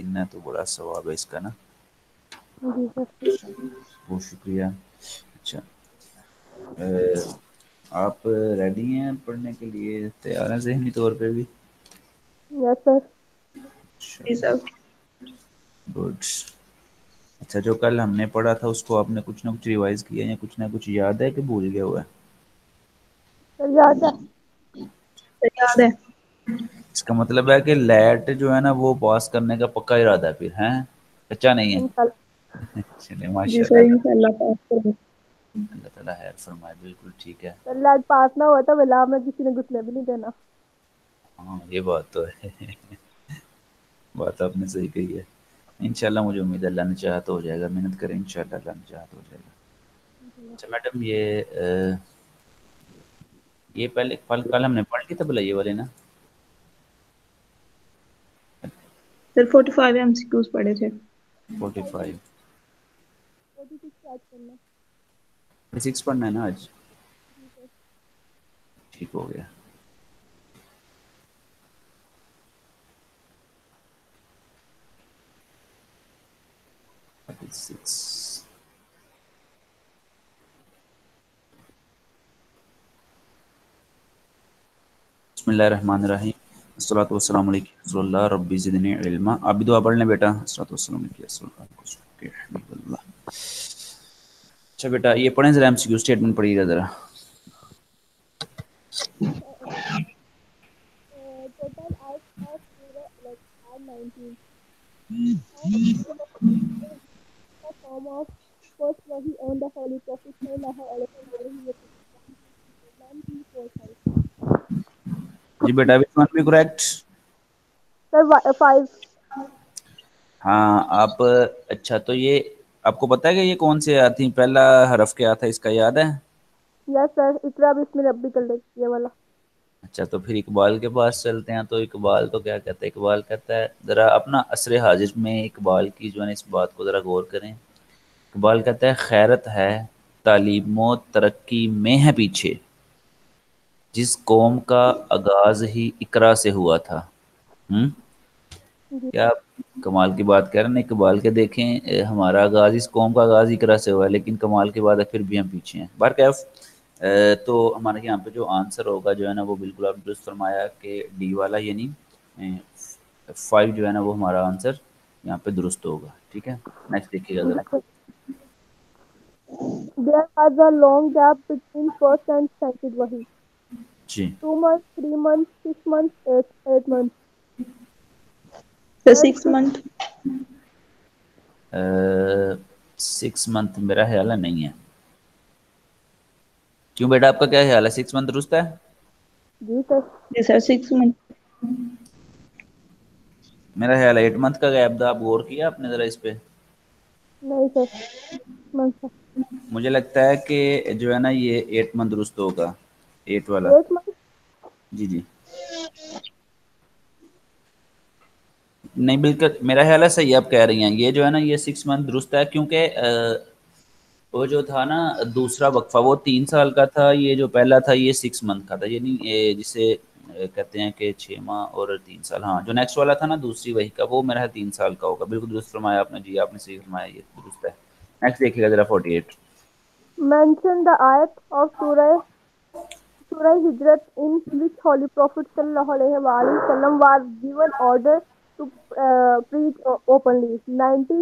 دن ہے تو بڑا ثواب ہے اس کا نا. جی سر. بہت شکریہ. اچھا آپ ریڈی ہیں پڑھنے کے لیے, تیار ہیں ذہنی طور پہ بھی؟ یس سر. جی سر. گڈ. اچھا جو کل ہم نے پڑھا تھا اس کو آپ نے کچھ نہ کچھ ریوائز کیا یا کچھ نہ کچھ یاد ہے کہ بھول گیا ہوا ہے؟ سر یاد ہے. یاد ہے. اس کا مطلب ہے کہ لیٹ جو ہے نا وہ پاس کرنے کا پکا ارادہ ہے پھر, ہیں کچا نہیں انشاءاللہ. ہے. چلے جی ماشاء سر اللہ, انشاء اللہ پاس کریں. اللہ تعالیٰ خیر فرمائے. بالکل ٹھیک ہے. سر لیٹ پاس نہ ہوا تو بلا میں کسی نے گھسنے بھی نہیں دینا. ہاں یہ بات تو ہے, بات آپ نے صحیح کہی ہے. انشاءاللہ مجھے امید ہے اللہ نے چاہا تو ہو جائے گا, محنت کریں انشاءاللہ اللہ نے چاہا تو ہو جائے گا. اچھا میڈم یہ پہلے کل ہم نے پڑھ لی تھا بھلا یہ والے نا؟ سر 45 MCQs پڑھے تھے. 45 46 اسٹارٹ کرنا. 6 پڑھنا ہے نا آج؟ جی سر. ٹھیک ہو گیا. سکس. بسم اللہ الرحمن الرحیم. الصلوۃ والسلام علیکم رسول اللہ ربی زدنی علما. آپ بھی دعا پڑھ لیں بیٹا. الصلوۃ والسلام علیکم رسول اللہ حبیب اللہ. اچھا بیٹا یہ پڑھیں ذرا, ایم سی کیو اسٹیٹمنٹ پڑھیے گا ذرا. Total hours of Surah are 19. The form of first wahi on the Holy Prophet sallallahu alaihi wasallam. G beta which one be correct؟ Sir, 5. ہاں آپ اچھا تو یہ آپ کو پتا ہے کہ یہ کون سے آتی ہیں, پہلا حرف کیا تھا اس کا یاد ہے؟ Yes sir, اقرا بسم ربک یہ والا. اچھا تو پھر اقبال کے پاس چلتے ہیں. تو اقبال تو کیا کہتا ہے؟ اقبال کہتا ہے ذرا اپنا عصر حاضر میں اقبال کی جو ہے نا اس بات کو ذرا غور کریں. اقبال کہتا ہے خیرت ہے تعلیم و ترقی میں ہے پیچھے, جس قوم کا آغاز ہی اقرا سے ہوا تھا. جی کیا کمال کی بات کہہ رہے ہیں اقبال کے. دیکھیں ہمارا آغاز اس قوم کا آغاز اقرا سے ہوا ہے, لیکن کمال کی بات ہے پھر بھی ہم پیچھے ہیں. بہرکیف تو ہمارے یہاں پہ جو آنسر ہوگا جو ہے نا وہ بالکل آپ درست فرمایا کہ ڈی والا, یعنی 5 جو ہے نا وہ ہمارا آنسر یہاں پہ درست ہوگا. ٹھیک ہے, نیکسٹ دیکھیے گا ذرا. sir. There was a long gap between first and second wahi. جی 2 months, 3 months, 6 months, 8 months. Sir Sir, 6 month. 6 month میرا خیال ہے نہیں ہے. کیوں بیٹا آپ کا کیا خیال ہے, 6 منتھ درست ہے؟ جی sir. جی سر 6 منتھ. میرا خیال ہے 8 منتھ کا گیپ تھا. آپ غور کیا آپ نے ذرا اس پہ؟ نہیں sir. منتھ. مجھے لگتا ہے کہ جو ہے نا یہ 8 منتھ درست ہوگا, 8 والا. 8 months. جی جی نہیں بالکل میرا خیال ہے صحیح آپ کہہ رہی ہیں. یہ جو ہے نا یہ 6 منتھ درست ہے, کیونکہ وہ جو تھا نا دوسرا وقفہ وہ 3 سال کا تھا, یہ جو پہلا تھا یہ 6 منتھ کا تھا. یعنی جسے کہتے ہیں کہ 6 ماہ اور 3 سال. ہاں جو نیکسٹ والا تھا نا دوسری وہی کا, وہ میرا 3 سال کا ہوگا. بالکل درست فرمایا آپ نے. جی آپ نے صحیح فرمایا, یہ درست ہے. نیکسٹ دیکھیے گا ذرا 48. Mention the ayat of Surah Hijrat in which Holy Prophet sallallahu alaihi wasallam was given order to preach openly. 90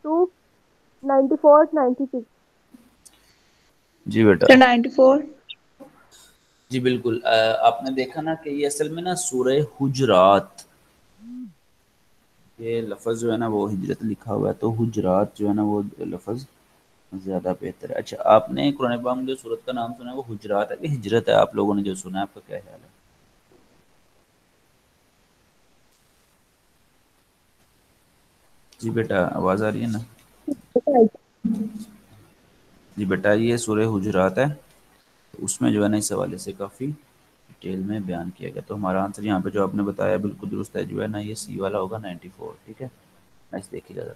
to 94, 96. جی بیٹا. سر 94. جی بالکل. آپ نے دیکھا نا کہ یہ اصل میں نا سورہ حجرات, یہ لفظ جو ہے نا وہ ہجرت لکھا ہوا ہے, تو حجرات جو ہے نا وہ لفظ زیادہ بہتر ہے. اچھا آپ نے قرآن پاک میں جو سورت کا نام سنا ہے وہ حجرات ہے کہ ہجرت ہے؟ آپ لوگوں نے جو سنا ہے, آپ کا کیا خیال ہے؟ جی بیٹا آواز آ رہی ہے نا؟ جی بیٹا یہ سورہ حجرات ہے, اس میں جو ہے نا اس حوالے سے کافی ڈیٹیل میں بیان کیا گیا. تو ہمارا آنسر یہاں پہ جو آپ نے بتایا بالکل درست ہے, جو ہے نا یہ سی والا ہوگا 94. ٹھیک ہے, نیکسٹ دیکھیے گا.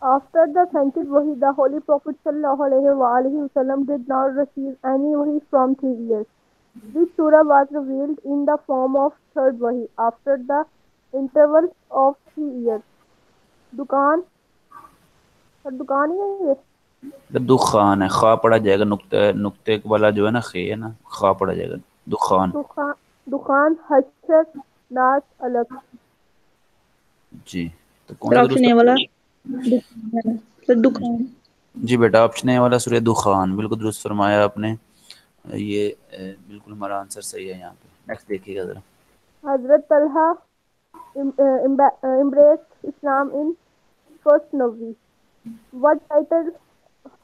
After the second wahi, the Holy Prophet sallallahu alaihi wasallam did not receive any wahi from 3 years. This surah was revealed in the form of third wahi after the interval of 3 years. دکان اور دکان ہی ہے یہ دخان ہے، خواہ پڑا جائے گا، نقطے والا جو ہے نا خے ہے نا، خواہ پڑا جائے گا، دخان. دکان دکان حشر ناس الگ جی تو کون سر سا آپشن درست اے والا ہے؟ دکان ہے سر دکان. جی بیٹا آپشن اے والا سورہ دخان بالکل درست فرمایا آپ نے. یہ بالکل ہمارا آنسر صحیح ہے یہاں پہ. نیکسٹ دیکھیے گا ذرا. حضرت Talha embraced Islam in first Nabi. What title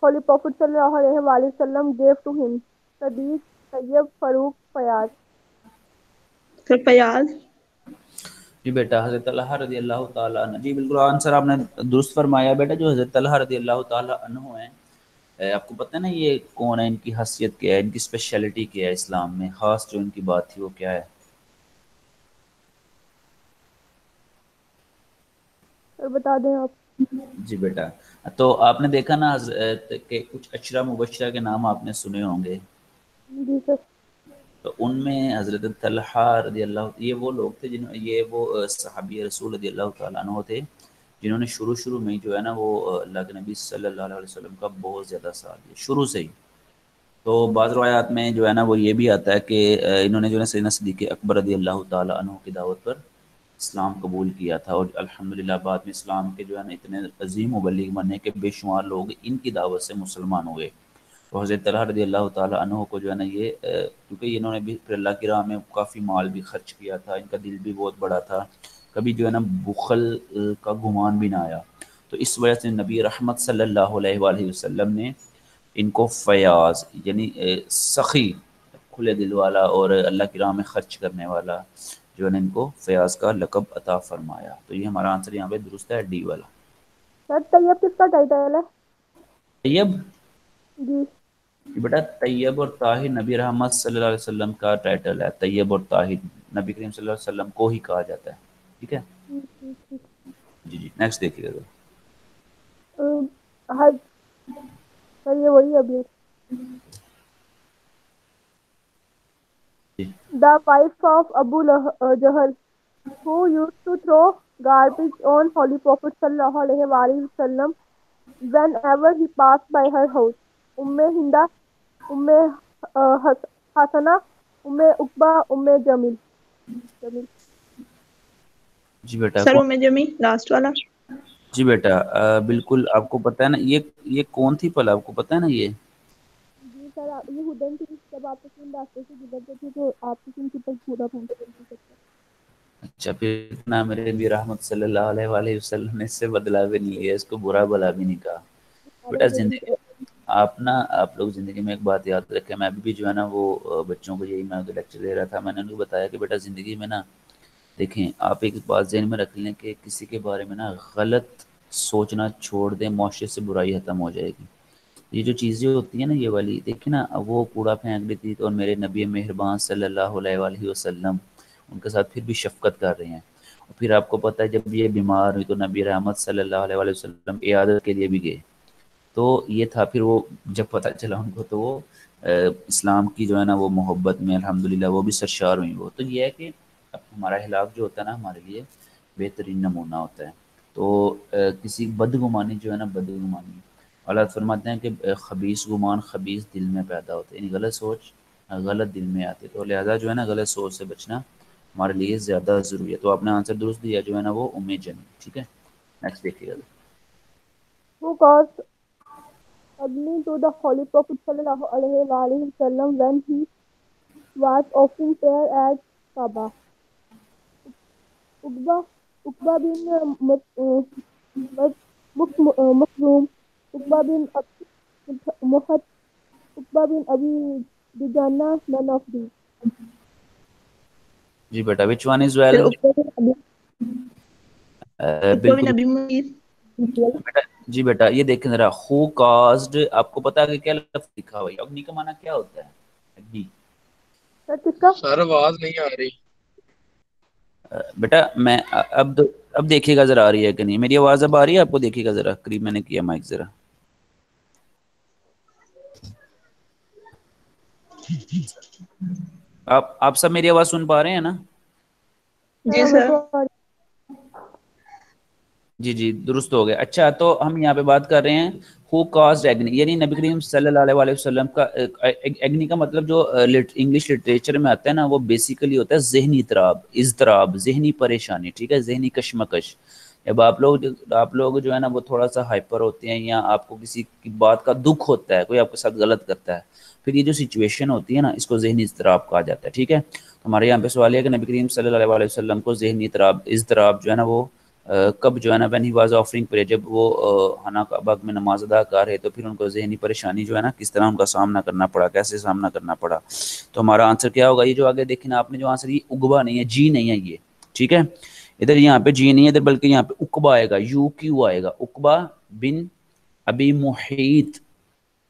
Holy Prophet sallallahu alaihi wasallam gave to him? Sadiq, Tayyib, Farooq, Fayaz. سر فیاض. جی بیٹا حضرت طلحہ رضی اللہ تعالیٰ عنہ. جی بالکل آنسر آپ نے درست فرمایا بیٹا. جو حضرت طلحہ رضی اللہ تعالیٰ عنہ ہیں، آپ کو پتہ ہے نا یہ کون ہے، ان کی حیثیت کیا ہے، ان کی اسپیشلٹی کیا ہے اسلام میں، خاص جو ان کی بات تھی وہ کیا ہے؟ اور بتا دیں آپ. جی بیٹا تو آپ نے دیکھا نا حضرت کہ کچھ اشرا مبشرہ کے نام آپ نے سنے ہوں گے، جی سر. تو ان میں حضرت طلحہ رضی اللہ، یہ وہ لوگ تھے یہ وہ صحابی رسول رضی اللہ تعالیٰ عنہ تھے جنہوں نے شروع میں جو ہے نا وہ اللہ کے نبی صلی اللہ علیہ وسلم کا بہت زیادہ ساتھ دیا شروع سے ہی. تو بعض روایات میں جو ہے نا وہ یہ بھی آتا ہے کہ انہوں نے جو ہے نا سیدنا صدیق اکبر رضی اللہ تعالیٰ عنہ کی دعوت پر اسلام قبول کیا تھا، اور الحمدللہ بعد میں اسلام کے جو ہے نا اتنے عظیم مبلغ بنے کہ بے شمار لوگ ان کی دعوت سے مسلمان ہوئے. تو حضرت طلحہ رضی اللہ تعالیٰ عنہ کو جو ہے نا یہ کیونکہ انہوں نے بھی پھر اللہ کی راہ میں کافی مال بھی خرچ کیا تھا، ان کا دل بھی بہت بڑا تھا، کبھی جو ہے نا بخل کا گمان بھی نہ آیا. تو اس وجہ سے نبی رحمت صلی اللہ علیہ وآلہ وسلم نے ان کو فیاض یعنی سخی، کھلے دل والا اور اللہ کی راہ میں خرچ کرنے والا جو ہے نا ان کو فیاض کا لقب عطا فرمایا. تو یہ ہمارا آنسر یہاں پہ درست ہے، ڈی والا. سر طیب کس کا ٹائٹل ہے؟ طیب جی. بیٹا طیب اور طاہر نبی رحمت صلی اللہ علیہ وسلم کا ٹائٹل ہے. طیب اور طاہر نبی کریم صلی اللہ علیہ وسلم کو ہی کہا جاتا ہے. ٹھیک ہے ٹھیک. جی جی. نیکسٹ دیکھیے گا. حج سر یہ وہی ابھی. جی The wife of Abu Jahl, who used to throw garbage on Holy Prophet sallallahu alaihi wasallam whenever he passed by her house. Hinda, Umme Hasana, Uqba, Jamil. جی بیٹا سر ام جمی لاسٹ والا. جی بیٹا بالکل آپ کو پتہ ہے نا یہ کون تھی پل آپ کو پتہ ہے نا یہ؟ جی سر یہ ہڈن تھی جب آپ کے راستے سے گزرتے تھے تو آپ کی تک پورا پہنچ. اچھا پھر نا میرے نبی رحمت صلی اللہ علیہ وآلہ وسلم نے اس سے بدلا بھی نہیں لیا، اس کو برا بلا بھی نہیں کہا. بیٹا زندگی آپ لوگ زندگی میں ایک بات یاد رکھیں. میں ابھی بھی جو ہے نا وہ بچوں کو یہی میں لیکچر دے رہا تھا، میں نے ان کو بتایا کہ بیٹا زندگی میں نا دیکھیں آپ ایک بات ذہن میں رکھ لیں کہ کسی کے بارے میں نا غلط سوچنا چھوڑ دیں، معاشرے سے برائی ختم ہو جائے گی. یہ جو چیزیں ہوتی ہیں نا یہ والی دیکھیں نا، وہ کوڑا پھینک دی تھی اور میرے نبی مہربان صلی اللہ علیہ وآلہ وسلم ان کے ساتھ پھر بھی شفقت کر رہے ہیں. اور پھر آپ کو پتہ ہے جب یہ بیمار ہوئی تو نبی رحمت صلی اللہ علیہ وآلہ وسلم عیادت کے لیے بھی گئے. تو یہ تھا پھر وہ جب پتہ چلا ان کو تو وہ اسلام کی جو ہے نا وہ محبت میں الحمدللہ وہ بھی سرشار ہوئی. وہ تو یہ ہے کہ اب ہمارا اخلاق جو ہوتا ہے نا ہمارے لیے بہترین نمونہ ہوتا ہے. تو کسی بدگمانی جو ہے نا بدگمانی اللہ فرماتے ہیں کہ خبیث گمان خبیث دل میں پیدا ہوتے ہیں، یعنی غلط سوچ غلط دل میں آتے. تو لہذا جو ہے نا غلط سوچ سے بچنا ہمارے لیے زیادہ ضروری ہے. تو آپ نے آنسر درست دیا جو ہے نا وہ جنی. ٹھیک ہے نیکسٹ دیکھیے گا. Who caused agni to the Holy Prophet sallallahu alaihi wasallam when he was offering prayer at Kaaba? Uqba, Uqba bin Makhzum, Uqba bin Muhat, Uqba bin Abi Dujana, none of these. جی بیٹا which one is پھر well? عقبہ بن بالکل ابی معیط. بیٹا. جی بیٹا یہ دیکھیں ذرا ہو caused آپ کو پتا ہے کہ کیا لفظ لکھا ہوا ہے؟ اگنی کا معنی کیا ہوتا ہے؟ اگنی سر کس کا؟ سر آواز نہیں آ رہی. بیٹا میں اب دیکھیے گا ذرا آ رہی ہے کہ نہیں میری آواز؟ اب آ رہی ہے آپ کو؟ دیکھیے گا ذرا قریب میں نے کیا مائک ذرا. آپ سب میری آواز سن پا رہے ہیں نا؟ جی سر. جی جی درست ہو گیا. اچھا تو ہم یہاں پہ بات کر رہے ہیں ہو کاسڈ ایگنی, یعنی نبی کریم صلی اللہ علیہ وسلم کا ایگنی کا مطلب جو انگلش لٹریچر میں آتا ہے نا, وہ بیسیکلی ہوتا ہے ذہنی اضطراب, اضطراب ذہنی پریشانی, ٹھیک ہے, ذہنی کشمکش. جب آپ لوگ جو ہے نا وہ تھوڑا سا ہائپر ہوتے ہیں, یا آپ کو کسی کی بات کا دکھ ہوتا ہے, کوئی آپ کے ساتھ غلط کرتا ہے, پھر یہ جو سچویشن ہوتی ہے نا, اس کو ذہنی اضطراب کہا جاتا ہے, ٹھیک ہے. ہمارے یہاں پہ سوال ہے کہ نبی کریم صلی اللہ علیہ وسلم کو ذہنی اضطراب جو ہے نا وہ کب جو ہے نا وین ہی واز آفرنگ پرے, جب وہ خانہ کعبہ میں نماز ادا کر رہے, تو پھر ان کو ذہنی پریشانی جو ہے نا کس طرح ان کا سامنا کرنا پڑا, کیسے سامنا کرنا پڑا. تو ہمارا آنسر کیا ہوگا, یہ جو آگے دیکھیں نا آپ نے جو آنسر, یہ اقبا نہیں ہے, جی نہیں ہے یہ, ٹھیک ہے. ادھر یہاں پہ جی نہیں ہے ادھر, بلکہ یہاں پہ اقبا آئے گا, یو کیو آئے گا, اقبا بن ابی محیط,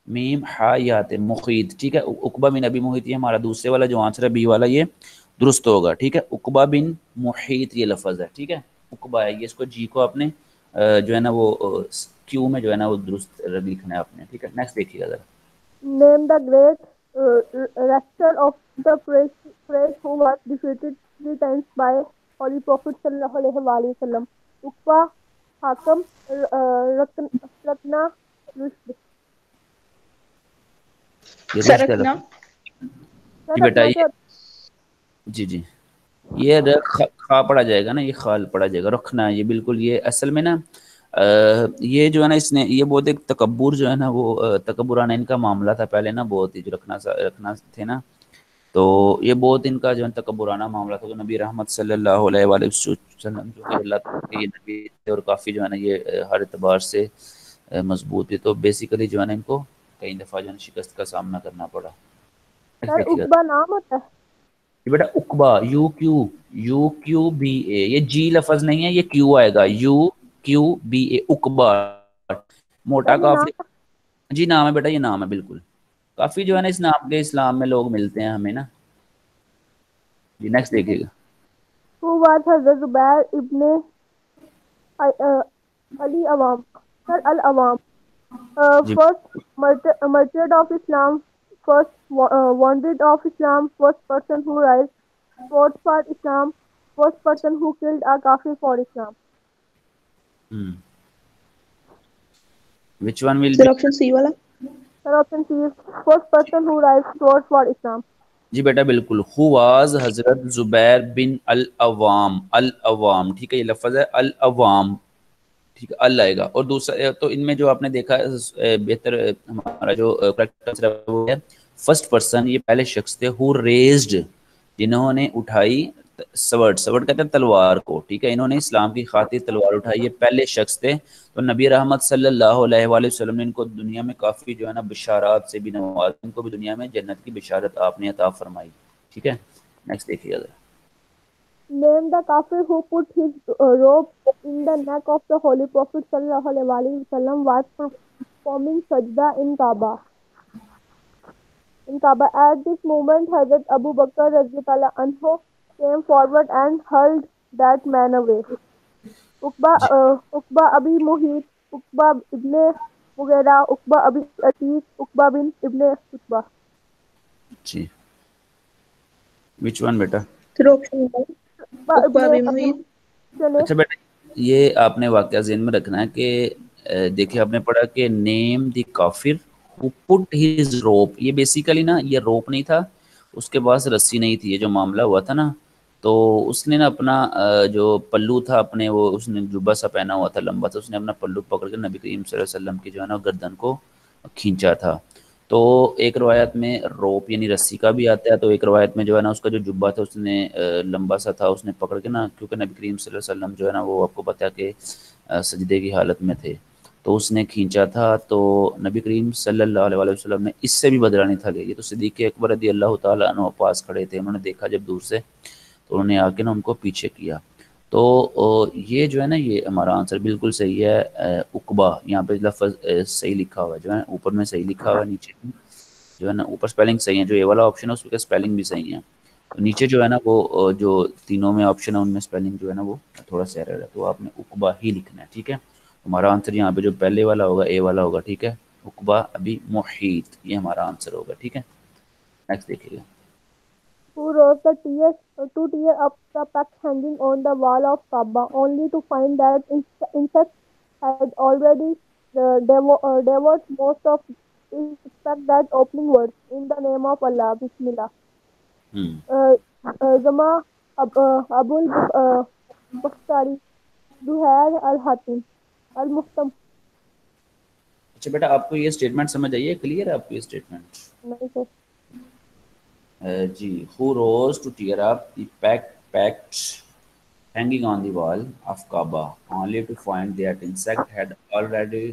میم ہا یات محیط, ٹھیک ہے. اقبا بن ابی محیط, یہ ہمارا دوسرے والا جو آنسر ہے بی والا, یہ درست ہوگا, ٹھیک ہے. اقبا بن محیط یہ لفظ ہے, ٹھیک ہے, اقبا ہے یہ, اس کو جی کو آپ نے جو ہے نا وہ کیو میں جو ہے نا وہ درست لکھنا ہے آپ نے, ٹھیک ہے. نیکسٹ دیکھیے گا ذرا. Name the great wrestler of the phrase who was defeated 3 times by Holy Prophet sallallahu alaihi wasallam. Uqba, Hakam, Ratna, Rushd. یہ رشت ہے سرکنا. جی بیٹا, رکھنا یہ کیا جی جی یہ کھا پڑا جائے گا نا, یہ خال پڑا جائے گا, رکھنا ہے یہ بالکل. یہ اصل میں نا یہ جو ہے نا, اس نے یہ بہت ایک تکبر جو ہے نا, وہ تکبرانہ ان کا معاملہ تھا پہلے نا, بہت ہی جو رکھنا تھے نا, تو یہ بہت ان کا جو ہے تکبرانہ معاملہ تھا. تو نبی رحمت صلی اللہ علیہ وآلہ وسلم جو کہ اللہ تعالیٰ کے یہ نبی تھے, اور کافی جو ہے نا یہ ہر اعتبار سے مضبوط تھی, تو بیسیکلی جو ہے نا ان کو کئی دفعہ جو ہے شکست کا سامنا کرنا پڑا. سر دیکھیے گا اقبا نام ہوتا ہے. یہ بیٹا اقبا, یو کیو بی اے, یہ جی لفظ نہیں ہے, یہ کیو آئے گا, یو کیو بی اے, اقبا, موٹا سر یہ کاف. نام جی نام ہے بیٹا, یہ نام ہے بالکل. کافی جو ہے نا اس نام کے اسلام میں لوگ ملتے ہیں ہمیں نا. جی نیکسٹ دیکھیے گا. who was Hazrat Zubair ibn Ali Awam. Sir Al-Awam. جی First martyr of Islam, first wounded of Islam, first person who rise, fought for Islam, first person who killed a kafir for Islam. Which one will sir B. Option C والا. Sir option C is first person who rise, fought for Islam. جی بیٹا بالکل, who was حضرت زبیر بن العوام, العوام, ٹھیک ہے, یہ لفظ ہے العوام, ٹھیک ہے, ال آئے گا. اور دوسرا تو ان میں جو آپ نے دیکھا بہتر ہمارا جو کریکٹر وہ ہے فرسٹ پرسن, یہ پہلے شخص تھے, ہو ریزڈ, جنہوں نے اٹھائی سورڈ کہتے ہیں تلوار کو, ٹھیک ہے, انہوں نے اسلام کی خاطر تلوار اٹھائی, یہ پہلے شخص تھے. تو نبی رحمت صلی اللہ علیہ وآلہ وسلم نے ان کو دنیا میں کافی جو ہے نا بشارات سے بھی نوازا, ان کو بھی دنیا میں جنت کی بشارت آپ نے عطا فرمائی, ٹھیک ہے. نیکسٹ دیکھیے گا. Name the kafir who put his rope in the neck of the Holy Prophet sallallahu alaihi wasallam was performing sajda in Kaaba. At this moment, Hazrat Abu Bakr radhiyallahu anhu came forward and hurled that man away. جی Uqba Abi Muhit, Uqba ibn Mughira, Uqba Abi Atiq, Uqba bin ibn Utbah. جی which one بیٹا. Sir option والا. Uqba ibn اقبا بھی Abi محیط. چلے. اچھا بیٹا, یہ آپ نے واقعہ ذہن میں رکھنا ہے کہ دیکھیں آپ نے پڑھا کہ نیم دی کافر who put his rope, یہ بیسیکلی نا یہ روپ نہیں تھا, اس کے پاس رسی نہیں تھی, یہ جو معاملہ ہوا تھا نا, تو اس نے نا اپنا جو پلو تھا اپنے, وہ اس نے جبہ سا پہنا ہوا تھا لمبا, تو اس نے اپنا پلو پکڑ کے نبی کریم صلی اللہ علیہ وسلم کی جو ہے نا گردن کو کھینچا تھا. تو ایک روایت میں روپ یعنی رسی کا بھی آتا ہے, تو ایک روایت میں جو ہے نا اس کا جو جبہ تھا اس نے لمبا سا تھا, اس نے پکڑ کے نا, کیونکہ نبی کریم صلی اللہ علیہ وسلم جو ہے نا وہ آپ کو پتہ ہے کہ سجدے کی حالت میں تھے, تو اس نے کھینچا تھا. تو نبی کریم صلی اللہ علیہ وآلہ وسلم نے اس سے بھی بدلہ نہیں تھا لیا. یہ تو صدیق اکبر رضی اللہ تعالیٰ عنہ پاس کھڑے تھے, انہوں نے دیکھا جب دور سے, تو انہوں نے آ کے نا ان کو پیچھے کیا. تو یہ جو ہے نا یہ ہمارا آنسر بالکل صحیح ہے, عقبہ. یہاں پہ لفظ صحیح لکھا ہوا ہے, جو ہے اوپر میں صحیح لکھا ہوا ہے, نیچے جو ہے نا اوپر سپیلنگ صحیح ہے, جو یہ والا آپشن ہے اس کے سپیلنگ بھی صحیح ہے, تو نیچے جو ہے نا وہ جو تینوں میں آپشن ہے ان میں سپیلنگ جو ہے نا وہ تھوڑا سا ایرر ہے, تو آپ نے عقبہ ہی لکھنا ہے, ٹھیک ہے. ہمارا آنسر یہاں پہ جو پہلے والا ہوگا اے والا ہوگا, ٹھیک ہے, عقبہ ابھی محیط, یہ ہمارا آنسر ہوگا, ٹھیک ہے. نیکسٹ دیکھیے گا. who rose the tears to tear up the packs hanging on the wall of Kaaba, only to find that insects had already devoured most of it, except that opening words, in the name of Allah, Bismillah. ہوں Zama Abul Bakhtari, Zuhair al-Hatim, al-Muhtam. اچھا بیٹا آپ کو یہ statement سمجھ آئیے clear ہے آپ کو یہ اسٹیٹمنٹ نہیں سر. جی who rose to tear up the pact hanging on the wall of Kaaba only to find that insect had already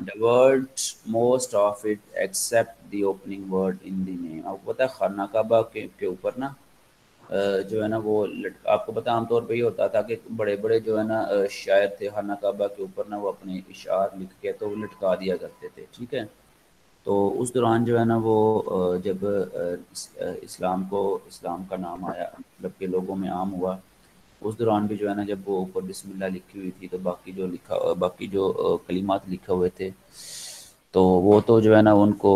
devoured most of it except the opening word in the name. آپ کو پتہ ہے خانہ کعبہ کے اوپر نا جو ہے نا وہ آپ کو پتہ عام طور پہ یہ ہوتا تھا کہ بڑے بڑے جو ہے نا شاعر تھے خانہ کعبہ کے اوپر نا وہ اپنے اشعار لکھ کے تو لٹکا دیا کرتے تھے ٹھیک ہے. تو اس دوران جو ہے نا وہ جب اسلام کا نام آیا مطلب کہ لوگوں میں عام ہوا اس دوران بھی جو ہے نا جب وہ اوپر بسم اللہ لکھی ہوئی تھی تو باقی جو کلمات لکھے ہوئے تھے تو وہ تو جو ہے نا ان کو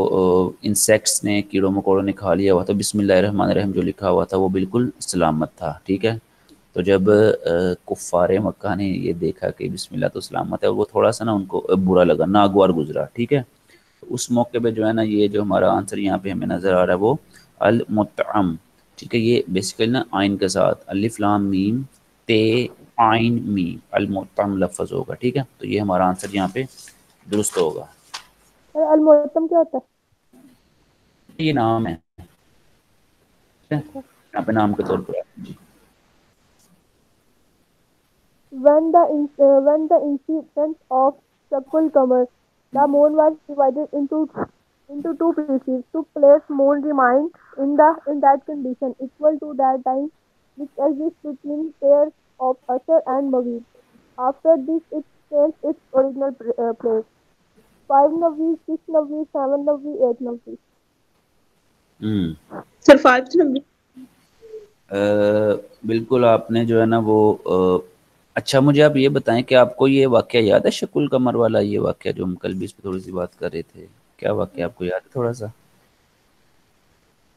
انسیکٹس نے کیڑوں مکوڑوں نے کھا لیا ہوا تھا. بسم اللہ الرحمن الرحیم جو لکھا ہوا تھا وہ بالکل سلامت تھا ٹھیک ہے. تو جب کفار مکہ نے یہ دیکھا کہ بسم اللہ تو سلامت ہے وہ تھوڑا سا نا ان کو برا لگا ناگوار گزرا ٹھیک ہے. اس موقع پہ جو ہے نا یہ جو ہمارا آنسر یہاں پہ ہمیں نظر آ رہا ہے وہ المطعم ٹھیک ہے. یہ بیسیکلی نا آئین کے ساتھ الف لام میم تے آئین میم المطعم لفظ ہوگا ٹھیک ہے. تو یہ ہمارا آنسر یہاں پہ درست ہوگا. سر المحتم کیا ہوتا یہ نام ہے ٹھیک ہے ہے؟ یہاں پہ نام کے طور پر جی. When the incident of Shakul Qamar, the moon was divided into two pieces. To place moon remained in that condition equal to that time which exists between pairs of Asher and Maghrib. After this, it changed its original place. 5 Navi, 6 Navi, 7 Navi, 8 Navi. Sir 5 number. بالکل آپ نے جو ہے نا وہ اچھا مجھے آپ یہ بتائیں کہ آپ کو یہ واقعہ یاد ہے شکل قمر والا یہ واقعہ جو ہم کل بھی اس پہ تھوڑی سی بات کر رہے تھے کیا واقعہ آپ کو یاد ہے تھوڑا سا؟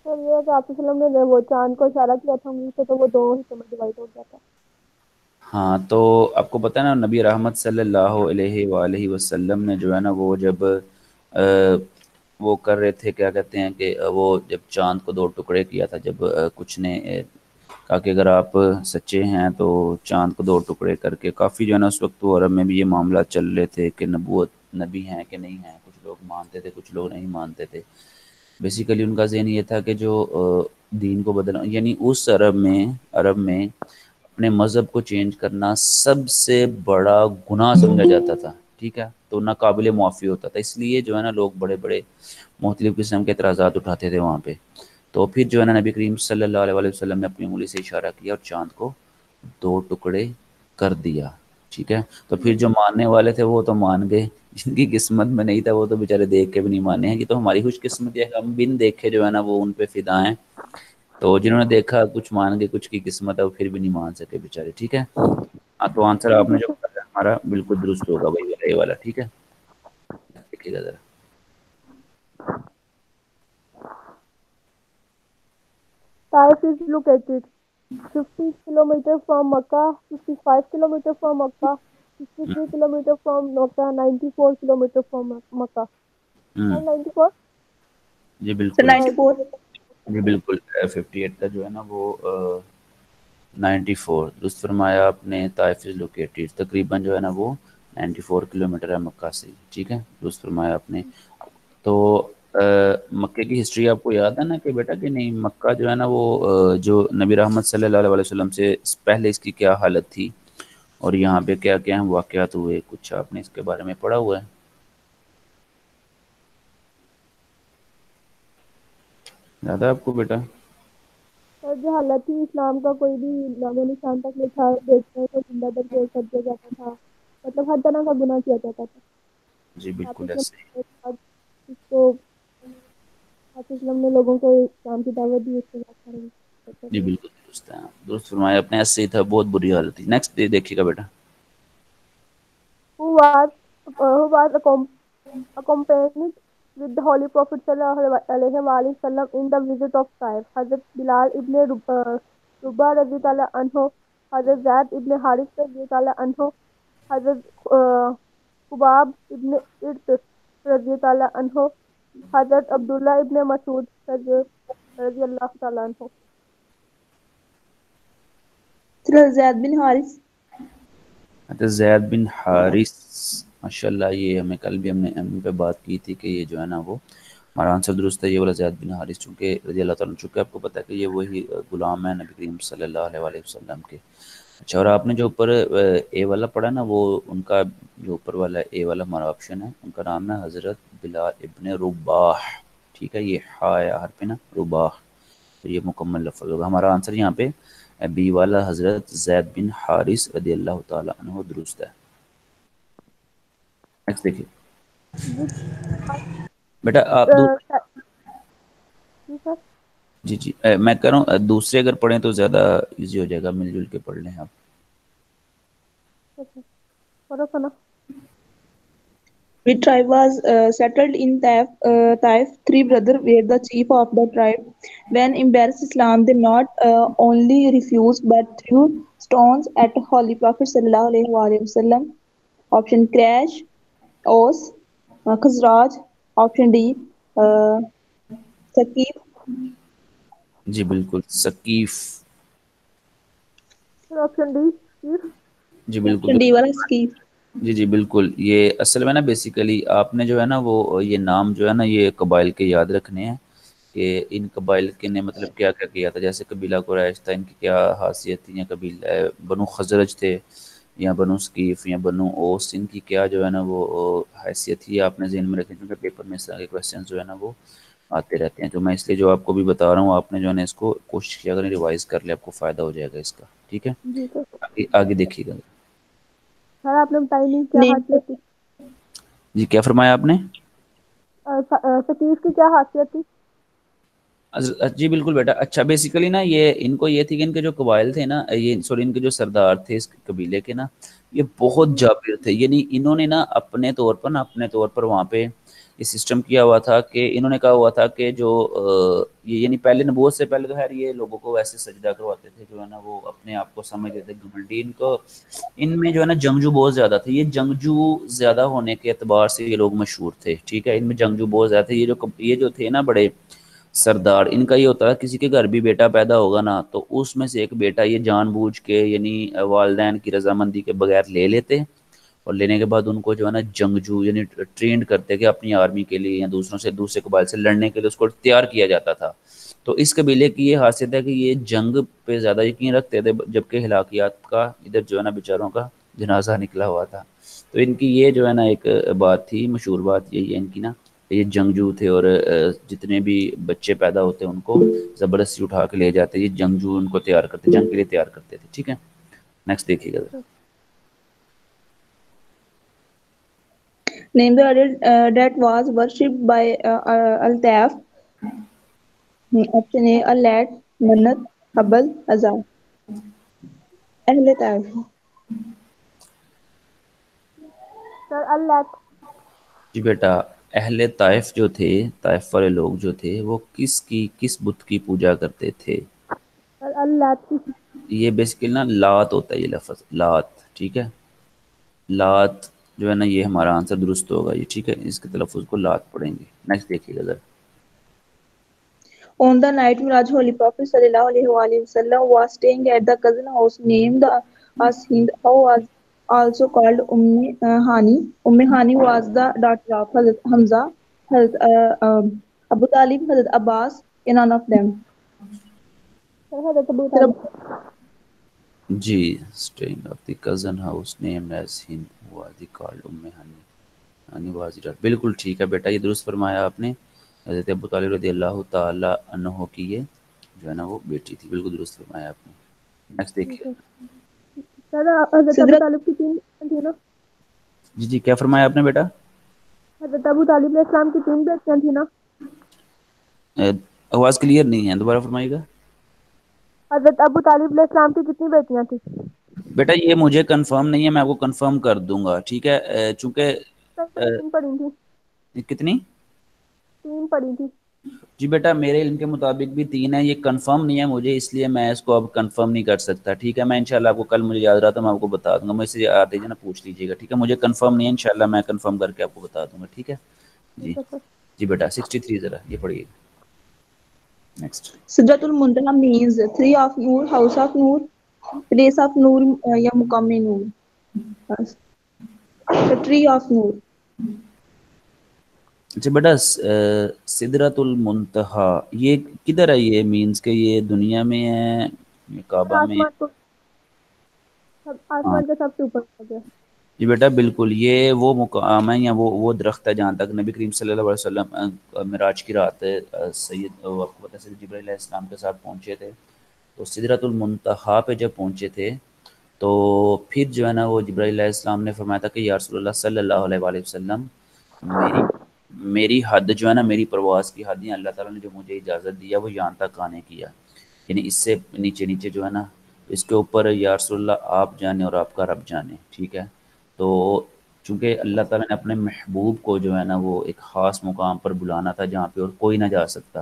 سر یہ کہ آپ وسلم نے وہ چاند کو اشارہ کیا تھا انگلی سے تو وہ دو حصوں میں ڈیوائڈ ہو گیا تھا. ہاں تو آپ کو پتہ ہے نا نبی رحمت صلی اللہ علیہ وآلہ وسلم نے جو ہے نا وہ جب وہ کر رہے تھے کیا کہتے ہیں کہ وہ جب چاند کو 2 ٹکڑے کیا تھا جب کچھ نے کہا کہ اگر آپ سچے ہیں تو چاند کو 2 ٹکڑے کر کے کافی جو ہے نا اس وقت تو عرب میں بھی یہ معاملہ چل رہے تھے کہ نبوت نبی ہیں کہ نہیں ہیں. کچھ لوگ مانتے تھے کچھ لوگ نہیں مانتے تھے. بیسیکلی ان کا ذہن یہ تھا کہ جو دین کو بدلنا یعنی اس عرب میں اپنے مذہب کو چینج کرنا سب سے بڑا گناہ سمجھا جاتا تھا ٹھیک ہے. تو ناقابل معافی ہوتا تھا اس لیے جو ہے نا لوگ بڑے بڑے مختلف قسم کے اعتراضات اٹھاتے تھے وہاں پہ. تو پھر جو ہے نا نبی کریم صلی اللہ علیہ وآلہ وسلم نے اپنی انگلی سے اشارہ کیا اور چاند کو 2 ٹکڑے کر دیا ٹھیک ہے. تو پھر جو ماننے والے تھے وہ تو مان گئے جن کی قسمت میں نہیں تھا وہ تو بیچارے دیکھ کے بھی نہیں مانے ہیں. یہ تو ہماری خوش قسمت ہے ہم بن دیکھے جو ہے نا وہ ان پہ فدا ہیں. تو جنہوں نے دیکھا کچھ مان گئے کچھ کی قسمت ہے وہ پھر بھی نہیں مان سکے بیچارے ٹھیک ہے. ہاں تو آنسر آپ نے جو بتایا ہمارا بالکل درست ہوگا وہی والا یہ والا ٹھیک ہے. دیکھیے گا ذرا Taif is located 50 kilometers from Makkah, 55 kilometers from Makkah, 63 kilometers from Makkah, 94 kilometers from Makkah. ہوں 94? جی سر بالکل 94. جی بالکل 58 کا جو ہے نا وہ 94 درست فرمایا آپ نے. طائف از لوکیٹڈ تقریباً جو ہے نا وہ 94 کلومیٹر ہے مکہ سے ٹھیک ہے درست فرمایا آپ نے. تو مکے کی ہسٹری آپ کو یاد ہے نا کہ بیٹا کہ نہیں مکہ جو ہے نا وہ جو نبی رحمت صلی اللہ علیہ وسلم سے پہلے اس کی کیا حالت تھی اور یہاں پہ کیا کیا واقعات ہوئے کچھ آپ نے اس کے بارے میں پڑھا ہوا ہے؟ یاد ہے آپ کو بیٹا؟ اور جو حالت تھی اسلام کا کوئی بھی نام و نشان تک نہیں تھا, دیکھنے کو زندہ در گور کر دیا جاتا تھا, مطلب ہر طرح کا گناہ کیا جاتا تھا. جی آپ بالکل ایسے ہی. اس کو آپ اسلام نے لوگوں کو اسلام کی دعوت دی, اس کے بعد جی بالکل درست ہے درست فرمایا اپنے ایسے ہی تھا بہت بری حالت تھی. نیکسٹ دیکھیے گا بیٹا. who was accompanied with the Holy Prophet sallallahu alaihi wasallam in the visit of Taif. Hazrat Bilal ibn Rubah radiyallahu anhu, Hazrat Zaid ibn Harith radiyallahu anhu, Hazrat Khubab ibn Irt radiyallahu anhu, Hazrat Abdullah ibn Masud radiyallahu ta'ala anhu. زید بن حارث. زید بن حارث ماشاءاللہ، یہ ہمیں کل بھی ہم نے پہ بات کی تھی کہ یہ جو ہے نا وہ ہمارا آنسر درست ہے، یہ والا زید بن حارث، چونکہ رضی اللہ تعالیٰ، چونکہ آپ کو پتہ ہے کہ یہ وہی غلام ہے نبی کریم صلی اللہ علیہ وسلم کے. اچھا، اور آپ نے جو اوپر اے والا پڑھا نا، وہ ان کا جو اوپر والا اے والا ہمارا آپشن ہے، ان کا نام ہے حضرت بلال ابن رباح. ٹھیک ہے، یہ ہا یا حرف نا رباح، تو یہ مکمل لفظ ہوگا. ہمارا آنسر یہاں پہ بی والا حضرت زید بن حارث رضی اللہ تعالیٰ عنہ درست ہے. نیکسٹ دیکھیے بیٹا، آپ جی جی میں کہہ رہا ہوں دوسرے اگر پڑھیں تو زیادہ ایزی ہو جائے گا، مل جل کے پڑھ لیں آپ. Which tribe was settled in Taif? Three brothers were the chief of the tribe. When embraced Islam, they not only refused but threw stones at Holy Prophet sallallahu alaihi wasallam. Option Quraysh, Aus, Khazraj. Option D, Saqif. جی بالکل ثقیف. Option D G بالکل. Option D والا Saqif. جی جی بالکل. یہ اصل میں نا basically آپ نے جو ہے نا وہ یہ نام جو ہے نا یہ قبائل کے یاد رکھنے ہیں کہ ان قبائل کے نے مطلب کیا کیا کیا تھا. جیسے قبیلہ قریش تھا، ان کی کیا حیثیت تھی، یا قبیلہ بنو خزرج تھے، یا بنو ثقیف، یا بنو اوس، ان کی کیا جو ہے نا وہ حیثیت تھی، آپ نے ذہن میں رکھیں، کیونکہ پیپر میں اس طرح کے کویسچن جو ہے نا وہ آتے رہتے ہیں. تو میں اس لیے جو آپ کو بھی بتا رہا ہوں، آپ نے جو ہے نا اس کو کوشش کیا کریں ریوائز کر لیں، آپ کو فائدہ ہو جائے گا اس کا. ٹھیک ہے، آگے دیکھیے گا. سر آپ نے بتائی نہیں کیا حیثیت تھی؟ جی کیا فرمایا آپ نے؟ ثقیف کی کیا حیثیت تھی؟ جی بالکل بیٹا. اچھا بیسیکلی نا یہ ان کو یہ تھی کہ ان کے جو قبائل تھے نا، یہ سوری ان کے جو سردار تھے اس قبیلے کے نا، یہ بہت جابر تھے. یعنی انہوں نے نا اپنے طور پر وہاں پہ یہ سسٹم کیا ہوا تھا کہ انہوں نے کہا ہوا تھا کہ جو یہ یعنی پہلے نبوت سے پہلے تو خیر یہ لوگوں کو ویسے سجدہ کرواتے تھے، جو ہے نا وہ اپنے آپ کو سمجھتے تھے گھمنڈی. ان کو ان میں جو ہے نا جنگجو بہت زیادہ تھے. یہ جنگجو زیادہ ہونے کے اعتبار سے یہ لوگ مشہور تھے. ٹھیک ہے، ان میں جنگجو بہت زیادہ تھے. یہ جو تھے نا بڑے سردار، ان کا یہ ہوتا ہے کسی کے گھر بھی بیٹا پیدا ہوگا نا تو اس میں سے ایک بیٹا یہ جان بوجھ کے یعنی والدین کی رضامندی کے بغیر لے لیتے، اور لینے کے بعد ان کو جو ہے نا جنگجو یعنی ٹرینڈ کرتے کہ اپنی آرمی کے لیے یا دوسرے قبائل سے لڑنے کے لیے اس کو تیار کیا جاتا تھا. تو اس قبیلے کی یہ خاصیت ہے کہ یہ جنگ پہ زیادہ یقین رکھتے تھے، جبکہ ہلاکیات کا ادھر جو ہے نا بیچاروں کا جنازہ نکلا ہوا تھا. تو ان کی یہ جو ہے نا ایک بات تھی، مشہور بات یہی ہے ان کی نا، یہ جنگجو تھے، اور جتنے بھی بچے پیدا ہوتے ان کو زبردستی اٹھا کے لے جاتے. یہ جنگجو ان کو تیار کرتے، جنگ کے لیے تیار کرتے تھے. ٹھیک ہے، نیکسٹ دیکھیے گا. Name the idol that was worshipped by Al-Taif. Option A, Al-Lat, Manat, Habal, Azar. Ahle Taif. سر اللہ. جی بیٹا، اہل طائف جو تھے، طائف والے لوگ جو تھے، وہ کس بت کی پوجا کرتے تھے؟ سر اللہ کی. یہ بیسیکلی نا لات ہوتا ہے، یہ لفظ لات. ٹھیک ہے، لات جو ہے نا یہ ہمارا آنسر درست ہوگا یہ. ٹھیک ہے، اس کے تلفظ کو لات پڑھیں گے. نیکسٹ دیکھیے گا ذرا. On the night Miraj, Holy Prophet sallallahu alaihi wasallam was staying at the cousin house named as Hind, who was also called Hani. Hani was the daughter of Hazrat Hamza, Hazrat Abu Talib, Hazrat Abbas, and none of them. حضرت ابو طالب. جی staying of the cousin house named as Hind, who was called Hani. Hani was the daughter. بالکل ٹھیک ہے بیٹا، یہ درست فرمایا آپ نے. حضرت ابو طالب رضی اللہ تعالیٰ عنہ کی یہ جو ہے نا وہ بیٹی تھی. بالکل درست فرمایا آپ نے. نیکسٹ دیکھیے. سر حضرت ابو طالب کی 3 بیٹیاں تھیں نا؟ جی جی کیا فرمایا آپ نے بیٹا؟ حضرت ابو طالب علیہ السلام کی 3 بیٹیاں تھیں نا؟ آواز کلیئر نہیں ہے، دوبارہ فرمائیے گا. حضرت ابو طالب علیہ السلام کی کتنی بیٹیاں تھیں؟ بیٹا یہ مجھے کنفرم نہیں ہے، میں آپ کو کنفرم کر دوں گا. ٹھیک ہے، چونکہ پڑھی تھیں. کتنی 3 پڑھی تھی. جی بیٹا میرے علم کے مطابق بھی 3 ہے، یہ کنفرم نہیں ہے مجھے، اس لیے میں اس کو اب کنفرم نہیں کر سکتا. ٹھیک ہے، میں انشاءاللہ آپ کو کل مجھے یاد رہا تو میں آپ کو بتا دوں گا، مجھ سے آتے ہی نا پوچھ لیجیے گا. ٹھیک ہے، مجھے کنفرم نہیں ہے، انشاءاللہ میں کنفرم کر کے آپ کو بتا دوں گا. ٹھیک ہے جی. ٹھیک ہے سر. جی بیٹا 63 ذرا یہ پڑھیے نیکسٹ. سدرۃ المنتہا means tree of noor, house of noor, place of noor یا مقام نور. بس. The tree of نور. اچھا بیٹا سدرۃ المنتہا یہ کدھر ہے؟ یہ مینس کہ یہ دنیا میں ہے، یہ کعبہ میں؟ آسمان کو، ہاں آسمان کے سب سے اوپر ہو گیا. جی بیٹا بالکل، یہ وہ مقام ہے یا وہ درخت ہے جہاں تک نبی کریم صلی اللہ علیہ وسلم معراج کی رات سید آپ کو پتہ ہے سید جبرائیل علیہ السلام کے ساتھ پہنچے تھے. تو سدرۃ المنتہا پہ جب پہنچے تھے تو پھر جو ہے نا وہ جبرائیل علیہ السلام نے فرمایا تھا کہ یا رسول اللہ صلی اللہ علیہ وآلہ وسلم میری حد جو ہے نا، میری پرواز کی حد، اللہ تعالیٰ نے جو مجھے اجازت دیا وہ یہاں تک آنے کی ہے، یعنی اس سے نیچے نیچے جو ہے نا اس کے اوپر یا رسول اللہ آپ جانے اور آپ کا رب جانے. ٹھیک ہے، تو چونکہ اللہ تعالیٰ نے اپنے محبوب کو جو ہے نا وہ ایک خاص مقام پر بلانا تھا جہاں پہ اور کوئی نہ جا سکتا،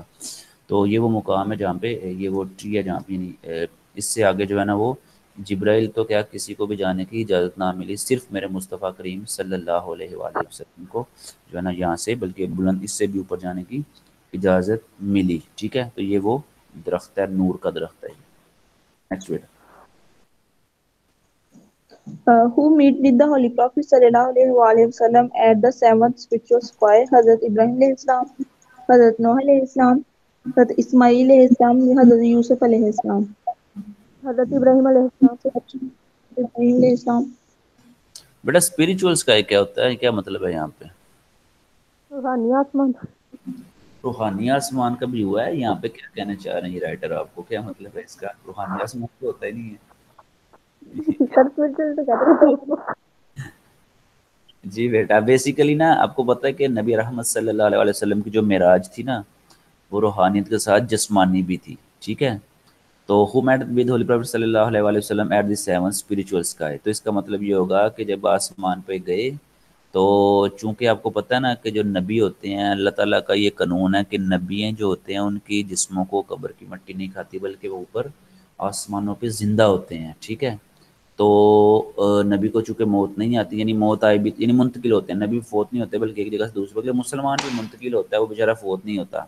تو یہ وہ مقام ہے جہاں پہ یہ وہ ٹری ہے جہاں پہ اس سے آگے جو ہے نا وہ جبرائیل تو کیا کسی کو بھی جانے کی اجازت نہ ملی، صرف میرے مصطفیٰ کریم صلی اللہ علیہ وآلہ وسلم کو جو ہے نا یہاں سے بلکہ بلند اس سے بھی اوپر جانے کی اجازت ملی. ٹھیک ہے، تو یہ وہ درخت ہے، نور کا درخت ہے. Next beta. Who meet with the Holy Prophet sallallahu alaihi wasallam at the seventh spiritual square? Hazrat Ibrahim alayhi salam, Hazrat Noah alayhi salam, Hazrat Ismail alayhi salam, Hazrat Yusuf alayhi salam. حضرت ابراہیم علیہ السلام. Ibrahim alayhi salam. بیٹا اسپریچولس کا کیا ہوتا ہے، کیا مطلب ہے یہاں پہ؟ روحانی آسمان. روحانی آسمان کا بھی ہوا ہے یہاں پہ، کیا کہنا چاہ رہے ہیں یہ رائٹر؟ آپ کو کیا مطلب ہے اس کا؟ روحانی آسمان تو ہوتا ہی نہیں ہے. سر تو کہتے ہیں. جی بیٹا بیسیکلی نا آپ کو پتہ ہے کہ نبی رحمت صلی اللہ علیہ وسلم کی جو معراج تھی نا وہ روحانیت کے ساتھ جسمانی بھی تھی. ٹھیک ہے، تو who met with holy prophet صلی اللہ علیہ وآلہ وسلم at the seven spiritual sky, تو اس کا مطلب یہ ہوگا کہ جب آسمان پہ گئے تو چونکہ آپ کو پتہ ہے نا کہ جو نبی ہوتے ہیں اللہ تعالیٰ کا یہ قانون ہے کہ نبی جو ہوتے ہیں ان کی جسموں کو قبر کی مٹی نہیں کھاتی بلکہ وہ اوپر آسمانوں پہ زندہ ہوتے ہیں. ٹھیک ہے، تو نبی کو چونکہ موت نہیں آتی، یعنی موت آئی بھی یعنی منتقل ہوتے ہیں، نبی فوت نہیں ہوتے بلکہ ایک جگہ سے دوسرے بلکہ مسلمان بھی منتقل ہوتا ہے، وہ بیچارہ فوت نہیں ہوتا،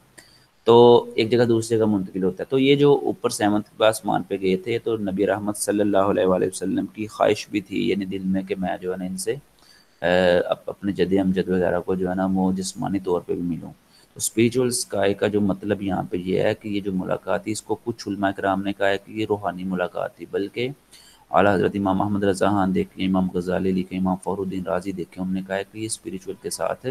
تو ایک جگہ دوسری جگہ منتقل ہوتا ہے. تو یہ جو اوپر سیونتھ پہ آسمان پہ گئے تھے تو نبی رحمت صلی اللہ علیہ وآلہ وسلم کی خواہش بھی تھی یعنی دل میں کہ میں جو ہے نا ان سے اپنے جد امجد وغیرہ کو جو ہے نا وہ جسمانی طور پہ بھی ملوں. تو اسپریچول اسکائی کا جو مطلب یہاں پہ یہ ہے کہ یہ جو ملاقات تھی اس کو کچھ علماء کرام نے کہا ہے کہ یہ روحانی ملاقات تھی، بلکہ اعلیٰ حضرت امام محمد رضا خان دیکھیں، امام غزالی لکھیں، امام فخر الدین رازی دیکھیں، انہوں نے کہا ہے کہ یہ اسپریچول کے ساتھ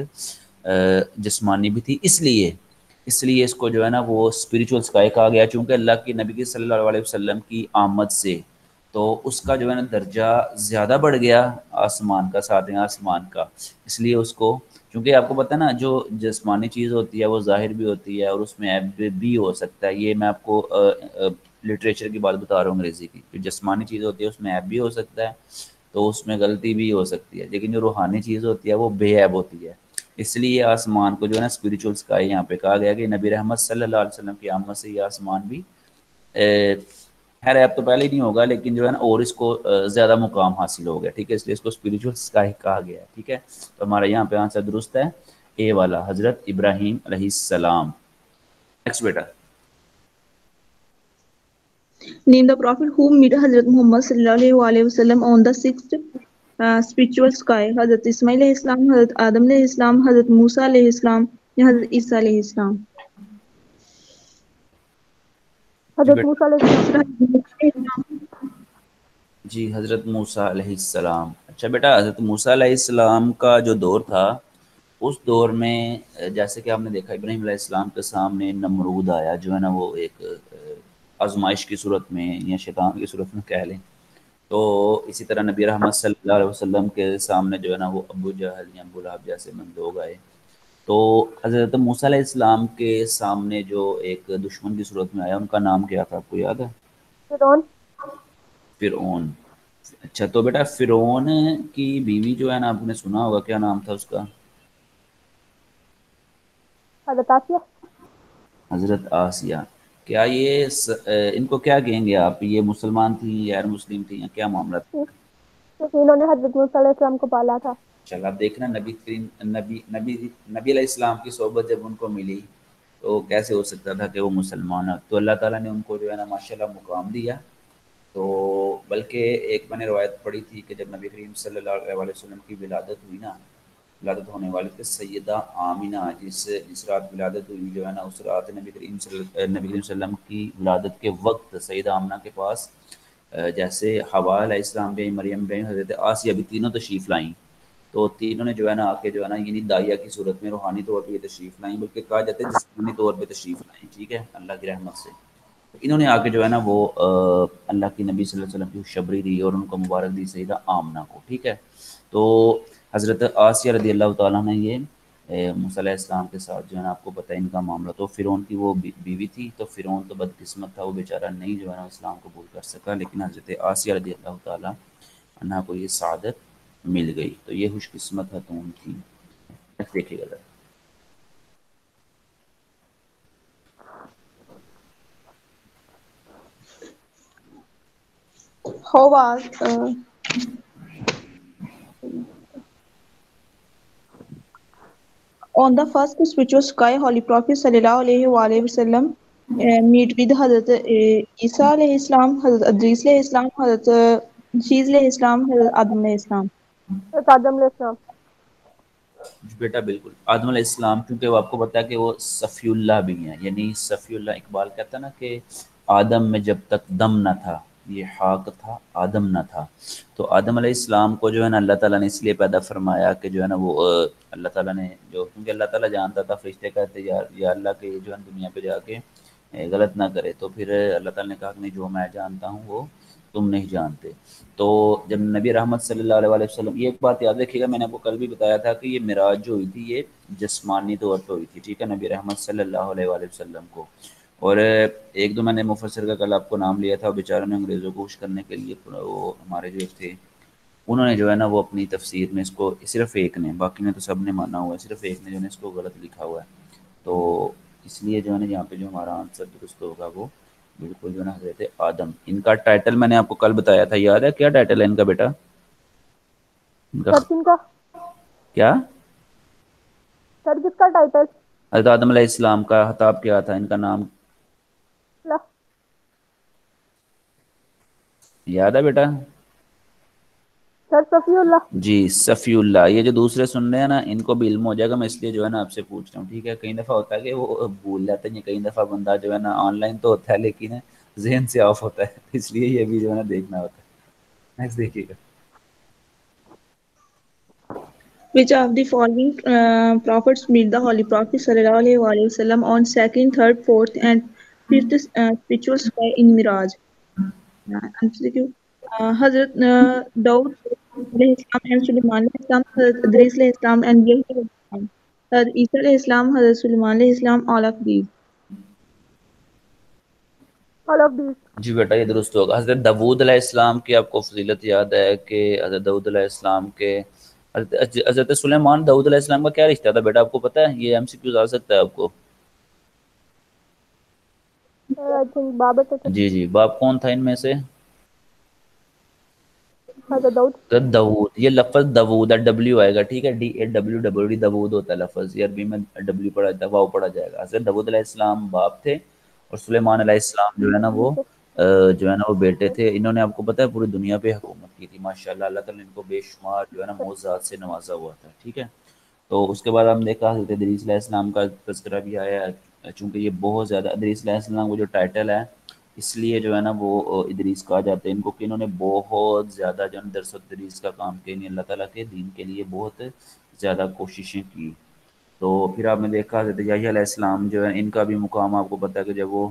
جسمانی بھی تھی، اس لیے اس کو جو ہے نا وہ اسپریچول اسکائی کہا گیا، چونکہ اللہ کی نبی کی صلی اللہ علیہ وسلم کی آمد سے تو اس کا جو ہے نا درجہ زیادہ بڑھ گیا آسمان کا، ساتویں آسمان کا، اس لیے اس کو چونکہ آپ کو پتہ ہے نا جو جسمانی چیز ہوتی ہے وہ ظاہر بھی ہوتی ہے اور اس میں عیب بھی ہو سکتا ہے. یہ میں آپ کو لٹریچر کی بات بتا رہا ہوں انگریزی کی، جو جسمانی چیز ہوتی ہے اس میں عیب بھی ہو سکتا ہے تو اس میں غلطی بھی ہو سکتی ہے، لیکن جو روحانی چیز ہوتی ہے وہ بے عیب ہوتی ہے. اس لیے آسمان کو جو ہے نا اسپریچول اسکائی یہاں پہ کہا گیا کہ نبی رحمت صلی اللہ علیہ وسلم کی آمد سے یہ آسمان بھی خیر عیب تو پہلے ہی نہیں ہوگا لیکن جو ہے نا اور اس کو زیادہ مقام حاصل ہو گیا. ٹھیک ہے، اس لیے اس کو اسپریچول اسکائی کہا گیا ہے. ٹھیک ہے، تو ہمارا یہاں پہ آنسر درست ہے اے والا، حضرت ابراہیم علیہ السلام. Next beta. Name the Prophet who met Hazrat Muhammad sallallahu alaihi wasallam on the sixth spiritual sky. Hazrat Ismail alayhi salam, Hazrat Adam alayhi salam, Hazrat Musa alayhi salam, یا Hazrat Isa alayhi salam. جی حضرت بیٹا. موسیٰ علیہ السلام. جی حضرت موسیٰ علیہ السلام. اچھا بیٹا حضرت موسیٰ علیہ السلام کا جو دور تھا اس دور میں جیسے کہ آپ نے دیکھا ابراہیم علیہ السلام کے سامنے نمرود آیا جو ہے نا وہ ایک آزمائش کی صورت میں یا شیطان کی صورت میں کہہ لیں، تو اسی طرح نبی رحمت صلی اللہ علیہ وسلم کے سامنے جو ہے نا وہ ابو جہل یا ابو لہب جیسے لوگ آئے. تو حضرت موسیٰ علیہ السلام کے سامنے جو ایک دشمن کی صورت میں آیا ان کا نام کیا تھا، آپ کو یاد ہے؟ فرعون. فرعون. اچھا تو بیٹا فرعون کی بیوی جو ہے نا آپ نے سنا ہوگا کیا نام تھا اس کا؟ حضرت آسیہ. حضرت آسیہ. کیا یہ ان کو کیا کہیں گے آپ، یہ مسلمان تھیں یا غیر مسلم تھیں یا کیا معاملہ تھا؟ کیونکہ انہوں نے حضرت موسیٰ علیہ السلام کو پالا تھا. چل اب دیکھنا نبی علیہ السلام کی صحبت جب ان کو ملی تو کیسے ہو سکتا تھا کہ وہ مسلمان ہیں؟ تو اللہ تعالیٰ نے ان کو جو ہے نا ماشاءاللہ مقام دیا. تو بلکہ ایک میں نے روایت پڑھی تھی کہ جب نبی کریم صلی اللہ علیہ وسلم کی ولادت ہوئی نا، ولادت ہونے والے تھے سیدہ آمینہ، جس رات ولادت ہوئی جو ہے نا، اس رات نبی کریم صلی اللہ علیہ وسلم کی ولادت کے وقت سیدہ آمینہ کے پاس جیسے حوا علیہ السلام بھی، مریم بھی، حضرت آسیہ بھی، تینوں تشریف لائیں. تو تینوں نے جو ہے نا آ کے جو ہے نا یعنی داعیہ کی صورت میں روحانی طور پہ یہ تشریف لائیں، بلکہ کہا جاتا ہے جسمانی طور پہ تشریف لائیں. ٹھیک ہے، اللہ کی رحمت سے انہوں نے آ کے جو ہے نا وہ اللہ کی نبی صلی اللہ علیہ وسلم کی خوشخبری دی اور ان کو مبارک دی سیدہ آمنہ کو. ٹھیک ہے، تو حضرت آسیہ رضی اللہ تعالیٰ نے یہ موسیٰ علیہ السلام کے ساتھ جو ہے نا آپ کو پتہ ہے ان کا معاملہ، تو فرعون کی وہ بیوی تھی. تو فرعون تو بدقسمت تھا، وہ بیچارہ نہیں جو ہے نا اسلام قبول کر سکا، لیکن حضرت آسیہ رضی اللہ تعالیٰ عنہ کو یہ سعادت مل گئی. تو یہ خوش قسمت خاتون تھی. دیکھیے گا How was on the first spiritual sky, Holy Prophet sallallahu alaihi wasallam meet with Hazrat Isa alayhi salam, Hazrat Idris alayhi salam, Hazrat Sheez alayhi salam, Hazrat Adam alayhi salam. حضرت آدم علیہ السلام. بیٹا بالکل آدم علیہ السلام، کیونکہ وہ آپ کو پتا ہے کہ وہ صفی اللہ بھی ہیں. یعنی صفی اللہ، اقبال کہتا ہے نا کہ آدم میں جب تک دم نہ تھا یہ خاک تھا آدم نہ تھا. تو آدم علیہ السلام کو جو ہے نا اللہ تعالیٰ نے اس لیے پیدا فرمایا کہ جو ہے نا وہ اللہ تعالیٰ نے جو، کیونکہ اللہ تعالیٰ جانتا تھا فرشتے کہتے یا اللہ کے جو ہے دنیا پہ جا کے غلط نہ کرے. تو پھر اللہ تعالیٰ نے کہا کہ نہیں، جو میں جانتا ہوں وہ تم نہیں جانتے. تو جب نبی رحمت صلی اللہ علیہ وسلم، یہ ایک بات یاد رکھیے گا، میں نے آپ کو کل بھی بتایا تھا کہ یہ معراج جو ہوئی تھی یہ جسمانی طور پہ ہوئی تھی. ٹھیک ہے، نبی رحمت صلی اللہ علیہ وسلم کو. اور ایک دو میں نے مفسر کا کل آپ کو نام لیا تھا، بیچاروں نے انگریزوں کو خوش کرنے کے لیے وہ ہمارے جو تھے انہوں نے جو ہے نا وہ اپنی تفسیر میں اس کو، صرف ایک نے، باقی نے تو سب نے مانا ہوا ہے، صرف ایک نے جو ہے اس کو غلط لکھا ہوا ہے. تو اس لیے جو ہے نا یہاں پہ جو ہمارا آنسر درست ہوگا وہ بالکل جو ہے نا حضرت آدم. ان کا ٹائٹل میں نے آپ کو کل بتایا تھا، یاد ہے کیا ٹائٹل ہے ان کا بیٹا؟ ان کا سر کن کا؟ کیا؟ سر کس کا ٹائٹل؟ حضرت آدم علیہ السلام کا خطاب کیا تھا، ان کا نام یاد ہے بیٹا؟ سر صفی اللہ. جی صفی اللہ. یہ جو دوسرے سن رہے ہیں نا ان کو بھی علم ہو جائے گا، میں اس لیے جو ہے نا آپ سے پوچھ رہا ہوں. ٹھیک ہے، کئی دفعہ ہوتا ہے کہ وہ بھول جاتے ہیں، کئی دفعہ بندہ جو ہے نا آن لائن تو ہوتا ہے لیکن ذہن سے آف ہوتا ہے، اس لیے یہ بھی جو ہے نا دیکھنا ہوتا ہے. نیکسٹ دیکھیے گا. Which of the following prophets meet the Holy Prophet sallallahu alaihi wasallam on second, third, fourth, and fifth spiritual sky in Miraj? MCQ. Hazrat Daud alayhi salam and Sulaiman alayhi salam, Hazrat Idris alayhi salam and Yahya alayhi salam, Hazrat Isa alayhi salam, Hazrat Sulaiman alayhi salam, all of these. All of these. جی بیٹا یہ درست ہوگا. حضرت داؤد علیہ السلام کی آپ کو فضیلت یاد ہے کہ حضرت داؤد علیہ السلام کے حضرت سلیمان داؤد علیہ السلام کا کیا رشتہ تھا بیٹا، آپ کو پتہ ہے؟ یہ ایم سی کیوز آ سکتا ہے آپ کو. بابر تھے. جی جی، باپ کون تھا ان میں سے؟ حضرت داؤد. داؤد. یہ لفظ داؤد ہے، ڈبلیو آئے گا. ٹھیک ہے، D A W W D Dawood ہوتا ہے لفظ، یہ عربی میں ڈبلیو پڑھا جاتا ہے، واو پڑھا جائے گا. حضرت داؤد علیہ السلام باپ تھے اور سلیمان علیہ السلام جو ہے نا وہ جو ہے نا وہ بیٹے تھے. انہوں نے آپ کو پتہ ہے پوری دنیا پہ حکومت کی تھی ماشاءاللہ. اللہ تعالیٰ نے ان کو بے شمار جو ہے نا معجزات سے نوازا ہوا تھا. ٹھیک ہے، تو اس کے بعد ہم دیکھا حضرت ادریس علیہ السلام کا تذکرہ بھی آیا ہے، چونکہ یہ بہت زیادہ ادریس علیہ السلام کو جو ٹائٹل ہے اس لیے جو ہے نا وہ ادریس کہا جاتا ہے ان کو، کہ انہوں نے بہت زیادہ جو ہے درس و تدریس کا کام کیا، یعنی اللہ تعالیٰ کے دین کے لیے بہت زیادہ کوششیں کی. تو پھر آپ نے دیکھا حضرت یحییٰ علیہ السلام جو ہے ان کا بھی مقام آپ کو پتہ ہے کہ جب وہ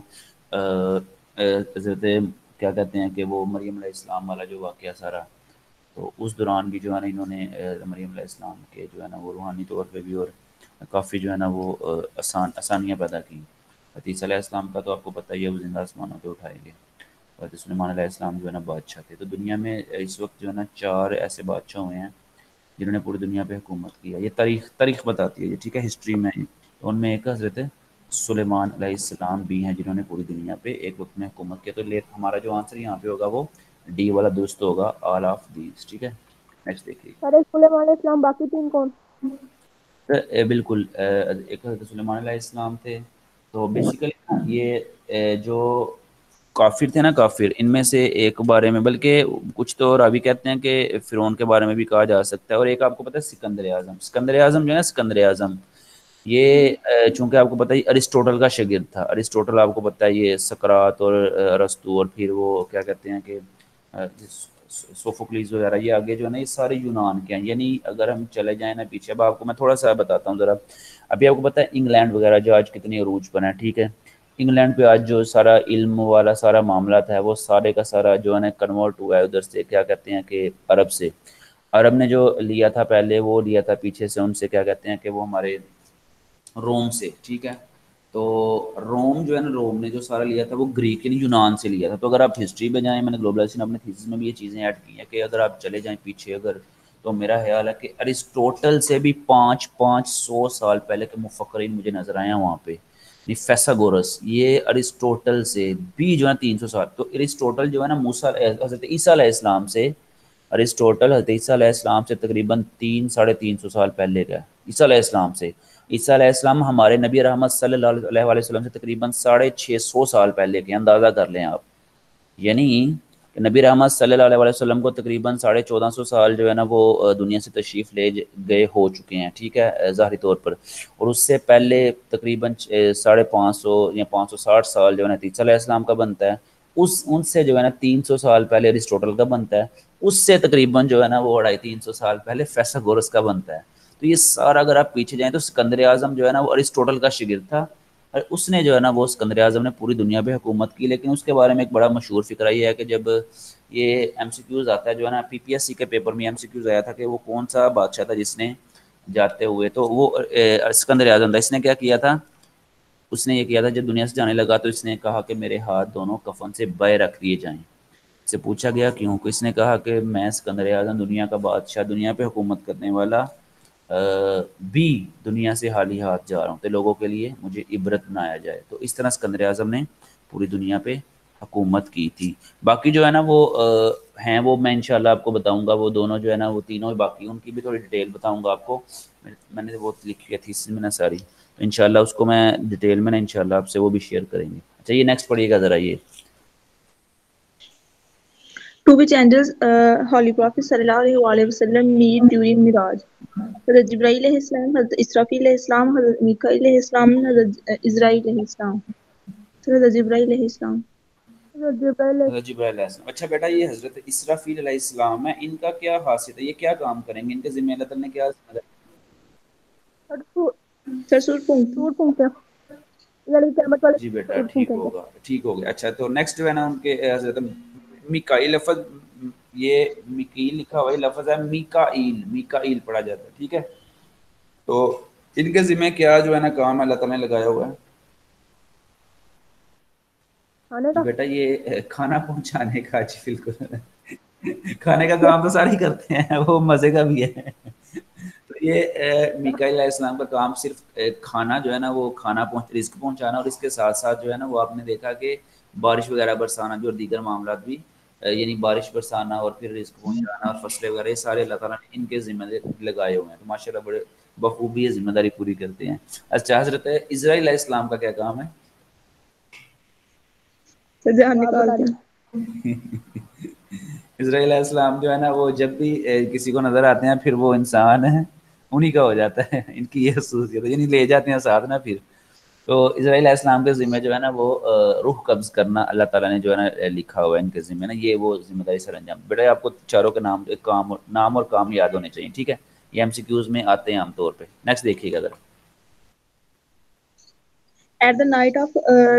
حضرت کیا کہتے ہیں کہ وہ مریم علیہ السلام والا جو واقعہ سارا، تو اس دوران بھی جو ہے نا انہوں نے مریم علیہ السلام کے جو ہے نا وہ روحانی طور پہ بھی اور کافی جو ہے نا وہ آسانیاں پیدا کی. حدیث علیہ السلام کا تو آپ کو پتہ ہی ہے، وہ زندہ آسمانوں پہ اٹھائے گئے. اور سلیمان علیہ السلام جو ہے نا بادشاہ تھے. تو دنیا میں اس وقت جو ہے نا 4 ایسے بادشاہ ہوئے ہیں جنہوں نے پوری دنیا پہ حکومت کی ہے. یہ تاریخ بتاتی ہے یہ، ٹھیک ہے، ہسٹری میں. تو ان میں ایک حضرت سلیمان علیہ السلام بھی ہیں جنہوں نے پوری دنیا پہ ایک وقت میں حکومت کیا. تو ہمارا جو آنسر یہاں پہ ہوگا وہ ڈی والا درست ہوگا, آل آف دیز. ٹھیک ہے, نیکسٹ دیکھیے. سارے سلیمان علیہ السلام, باقی تین کون؟ بالکل, ایک حضرت سلیمان علیہ السلام تھے. تو بیسیکلی یہ جو کافر تھے نا, کافر, ان میں سے ایک بارے میں, بلکہ کچھ تو راوی کہتے ہیں کہ فرعون کے بارے میں بھی کہا جا سکتا ہے, اور ایک آپ کو پتہ ہے سکندر اعظم. سکندر اعظم جو ہے نا, سکندر اعظم یہ چونکہ آپ کو پتہ ہے ارسطوٹل کا شاگرد تھا. ارسطوٹل آپ کو پتہ ہے یہ سقراط اور ارسطو اور پھر وہ کیا کہتے ہیں کہ سوفوکلیز وغیرہ, یہ آگے جو ہے نا یہ سارے یونان کے ہیں. یعنی اگر ہم چلے جائیں نا پیچھے, اب آپ کو میں تھوڑا سا بتاتا ہوں ذرا. ابھی آپ کو پتہ ہے انگلینڈ وغیرہ جو آج کتنی عروج پر ہے, ٹھیک ہے, انگلینڈ پہ آج جو سارا علم والا سارا معاملات ہے وہ سارے کا سارا جو ہے نا کنورٹ ہوا ہے ادھر سے, کیا کہتے ہیں کہ عرب سے. عرب نے جو لیا تھا پہلے, وہ لیا تھا پیچھے سے ان سے, کیا کہتے ہیں کہ وہ ہمارے روم سے. ٹھیک ہے, تو روم جو ہے نا, روم نے جو سارا لیا تھا وہ گریک یعنی یونان سے لیا تھا. تو اگر آپ ہسٹری پہ جائیں, میں نے گلوبلائزیشن اپنے تھیسس میں بھی یہ چیزیں ایڈ کی ہیں کہ اگر آپ چلے جائیں پیچھے اگر, تو میرا خیال ہے کہ ارسٹوٹل سے بھی 500 سال پہلے کے مفکرین مجھے نظر آئے ہیں وہاں پہ. فیثاگورس, یہ ارسٹوٹل سے بھی جو ہے 300 سال. تو ارسٹوٹل جو ہے نا موسیٰ حضرت عیسیٰ علیہ السلام سے, ارسٹوٹل حضرت عیسیٰ علیہ السلام سے تقریباً 300-350 سال پہلے کا ہے. عیسیٰ علیہ السلام سے, عیسیٰ علیہ السلام ہمارے نبی رحمت صلی اللہ علیہ وسلم سے تقریباً 650 سال پہلے کے, اندازہ کر لیں آپ. یعنی کہ نبی رحمت صلی اللہ علیہ وسلم کو تقریباً 1450 سال جو ہے نا وہ دنیا سے تشریف لے گئے ہو چکے ہیں. ٹھیک ہے, ظاہری طور پر. اور اس سے پہلے تقریباً 550 یا 560 سال جو ہے نا عیسیٰ علیہ السلام کا بنتا ہے. ان سے جو ہے نا 300 سال پہلے ارسطوٹل کا بنتا ہے. اس سے تقریباً جو ہے نا وہ 250-300 سال پہلے فیثاگورس کا بنتا ہے. تو یہ سارا اگر آپ پیچھے جائیں تو سکندر اعظم جو ہے نا وہ ارسطوٹل کا شاگرد تھا, اور اس نے جو ہے نا وہ سکندر اعظم نے پوری دنیا پہ حکومت کی. لیکن اس کے بارے میں ایک بڑا مشہور فقرہ یہ ہے کہ جب یہ ایم سی کیوز آتا ہے جو ہے نا, پی پی ایس سی کے پیپر میں ایم سی کیوز آیا تھا کہ وہ کون سا بادشاہ تھا جس نے جاتے ہوئے, تو وہ سکندر اعظم تھا. اس نے کیا کیا تھا, اس نے یہ کیا تھا جب دنیا سے جانے لگا تو اس نے کہا کہ میرے ہاتھ دونوں کفن سے بے رکھ دیے جائیں. اس سے پوچھا گیا کیوں, کہ اس نے کہا کہ میں سکندر اعظم دنیا کا بادشاہ, دنیا پہ حکومت کرنے والا, بھی دنیا سے حالی ہاتھ جا رہا ہوں, تو لوگوں کے لیے مجھے عبرت بنایا جائے. تو اس طرح سکندر اعظم نے پوری دنیا پہ حکومت کی تھی. باقی جو ہے نا وہ ہیں, وہ میں انشاءاللہ آپ کو بتاؤں گا, وہ دونوں جو ہے نا وہ تینوں, باقی ان کی بھی تھوڑی ڈیٹیل بتاؤں گا آپ کو. میں نے وہ لکھی ہے تھیسس میں نا ساری, تو انشاءاللہ اس کو میں ڈیٹیل میں نا انشاءاللہ آپ سے وہ بھی شیئر کریں گے. اچھا, یہ نیکسٹ پڑھیے گا ذرا. یہ To which angels Holy Prophet sallallahu alaihi wasallam meet during Miraj. حضرت جبرائیل علیہ السلام, حضرت اسرافیل علیہ السلام, حضرت میکائیل علیہ السلام, حضرت اسرائیل علیہ السلام. حضرت جبرائیل علیہ السلام. حضرت جبرائیل علیہ السلام. اچھا بیٹا, یہ حضرت اسرافیل علیہ السلام ہے, ان کا کیا خاصیت ہے, یہ کیا کام کریں گے, ان کے ذمہ اللہ تعالیٰ نے کیا ذمہ داری؟ سر سور پونک جی بیٹا ٹھیک ہوگا, ٹھیک ہو گیا. اچھا, تو نیکسٹ جو ہے نا ان کے حضرت میکائیل, لفظ یہ میکائیل لکھا ہوا ہے, لفظ ہے میکائیل, میکائیل پڑھا جاتا ہے. ٹھیک ہے, تو ان کے ذمہ کیا جو ہے نا کام اللہ تعالیٰ نے لگایا ہوا ہے؟ جی بیٹا, یہ کھانا پہنچانے کا. جی بالکل, کھانے کا کام تو سارے کرتے ہیں, وہ مزے کا بھی ہے. تو یہ میکائیل علیہ السلام کا کام صرف کھانا جو ہے نا وہ کھانا رزق پہنچانا, اور اس کے ساتھ ساتھ جو ہے نا وہ آپ نے دیکھا کہ بارش وغیرہ برسانا, جو دیگر معاملات بھی, یعنی بارش برسانا اور پھر رزق پہنچانا اور فصلیں وغیرہ, یہ سارے اللہ تعالیٰ نے ان کے ذمہ لگائے ہوئے ہیں. تو ماشاء اللہ بڑے بخوبی یہ ذمہ داری پوری کرتے ہیں. اچھا, حضرت اسرائیل علیہ السلام کا کیا کام ہے؟ جان نکالتے ہیں. اسرائیل علیہ السلام جو ہے نا وہ جب بھی کسی کو نظر آتے ہیں پھر وہ انسان ہے انہی کا ہو جاتا ہے. ان کی یہ خصوصیت ہے, یعنی لے جاتے ہیں ساتھ نا پھر. تو اسرائیل علیہ السلام کے ذمہ جو ہے نا وہ روح قبض کرنا اللہ تعالیٰ نے جو ہے نا لکھا ہوا ہے ان کے ذمہ نا, یہ وہ ذمہ داری سر انجام. بیٹا آپ کو چاروں کے نام اور کام یاد ہونے چاہیے. ٹھیک ہے, یہ ایم سی کیوز میں آتے ہیں عام طور پہ. نیکسٹ دیکھیے گا ذرا. At the night of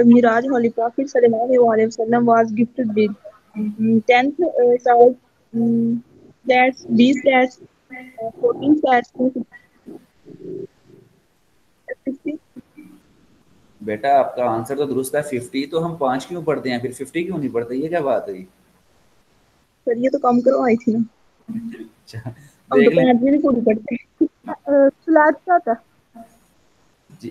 Miraj, Holy Prophet sallallahu alaihi wasallam was gifted with 10th stars, cats, 20 cats, 14 cats, 50. بیٹا آپ کا آنسر تو درست ہے 50, تو ہم 5 کیوں پڑھتے ہیں, پھر 50 کیوں نہیں پڑھتے, یہ کیا بات ہوئی؟ سر یہ تو کم کرو آئی تھی نا, اچھا ہم تو دیکھ لیں. 5 بھی نہیں پوری پڑھتے. سلاد کیا ہوتا ہے؟ جی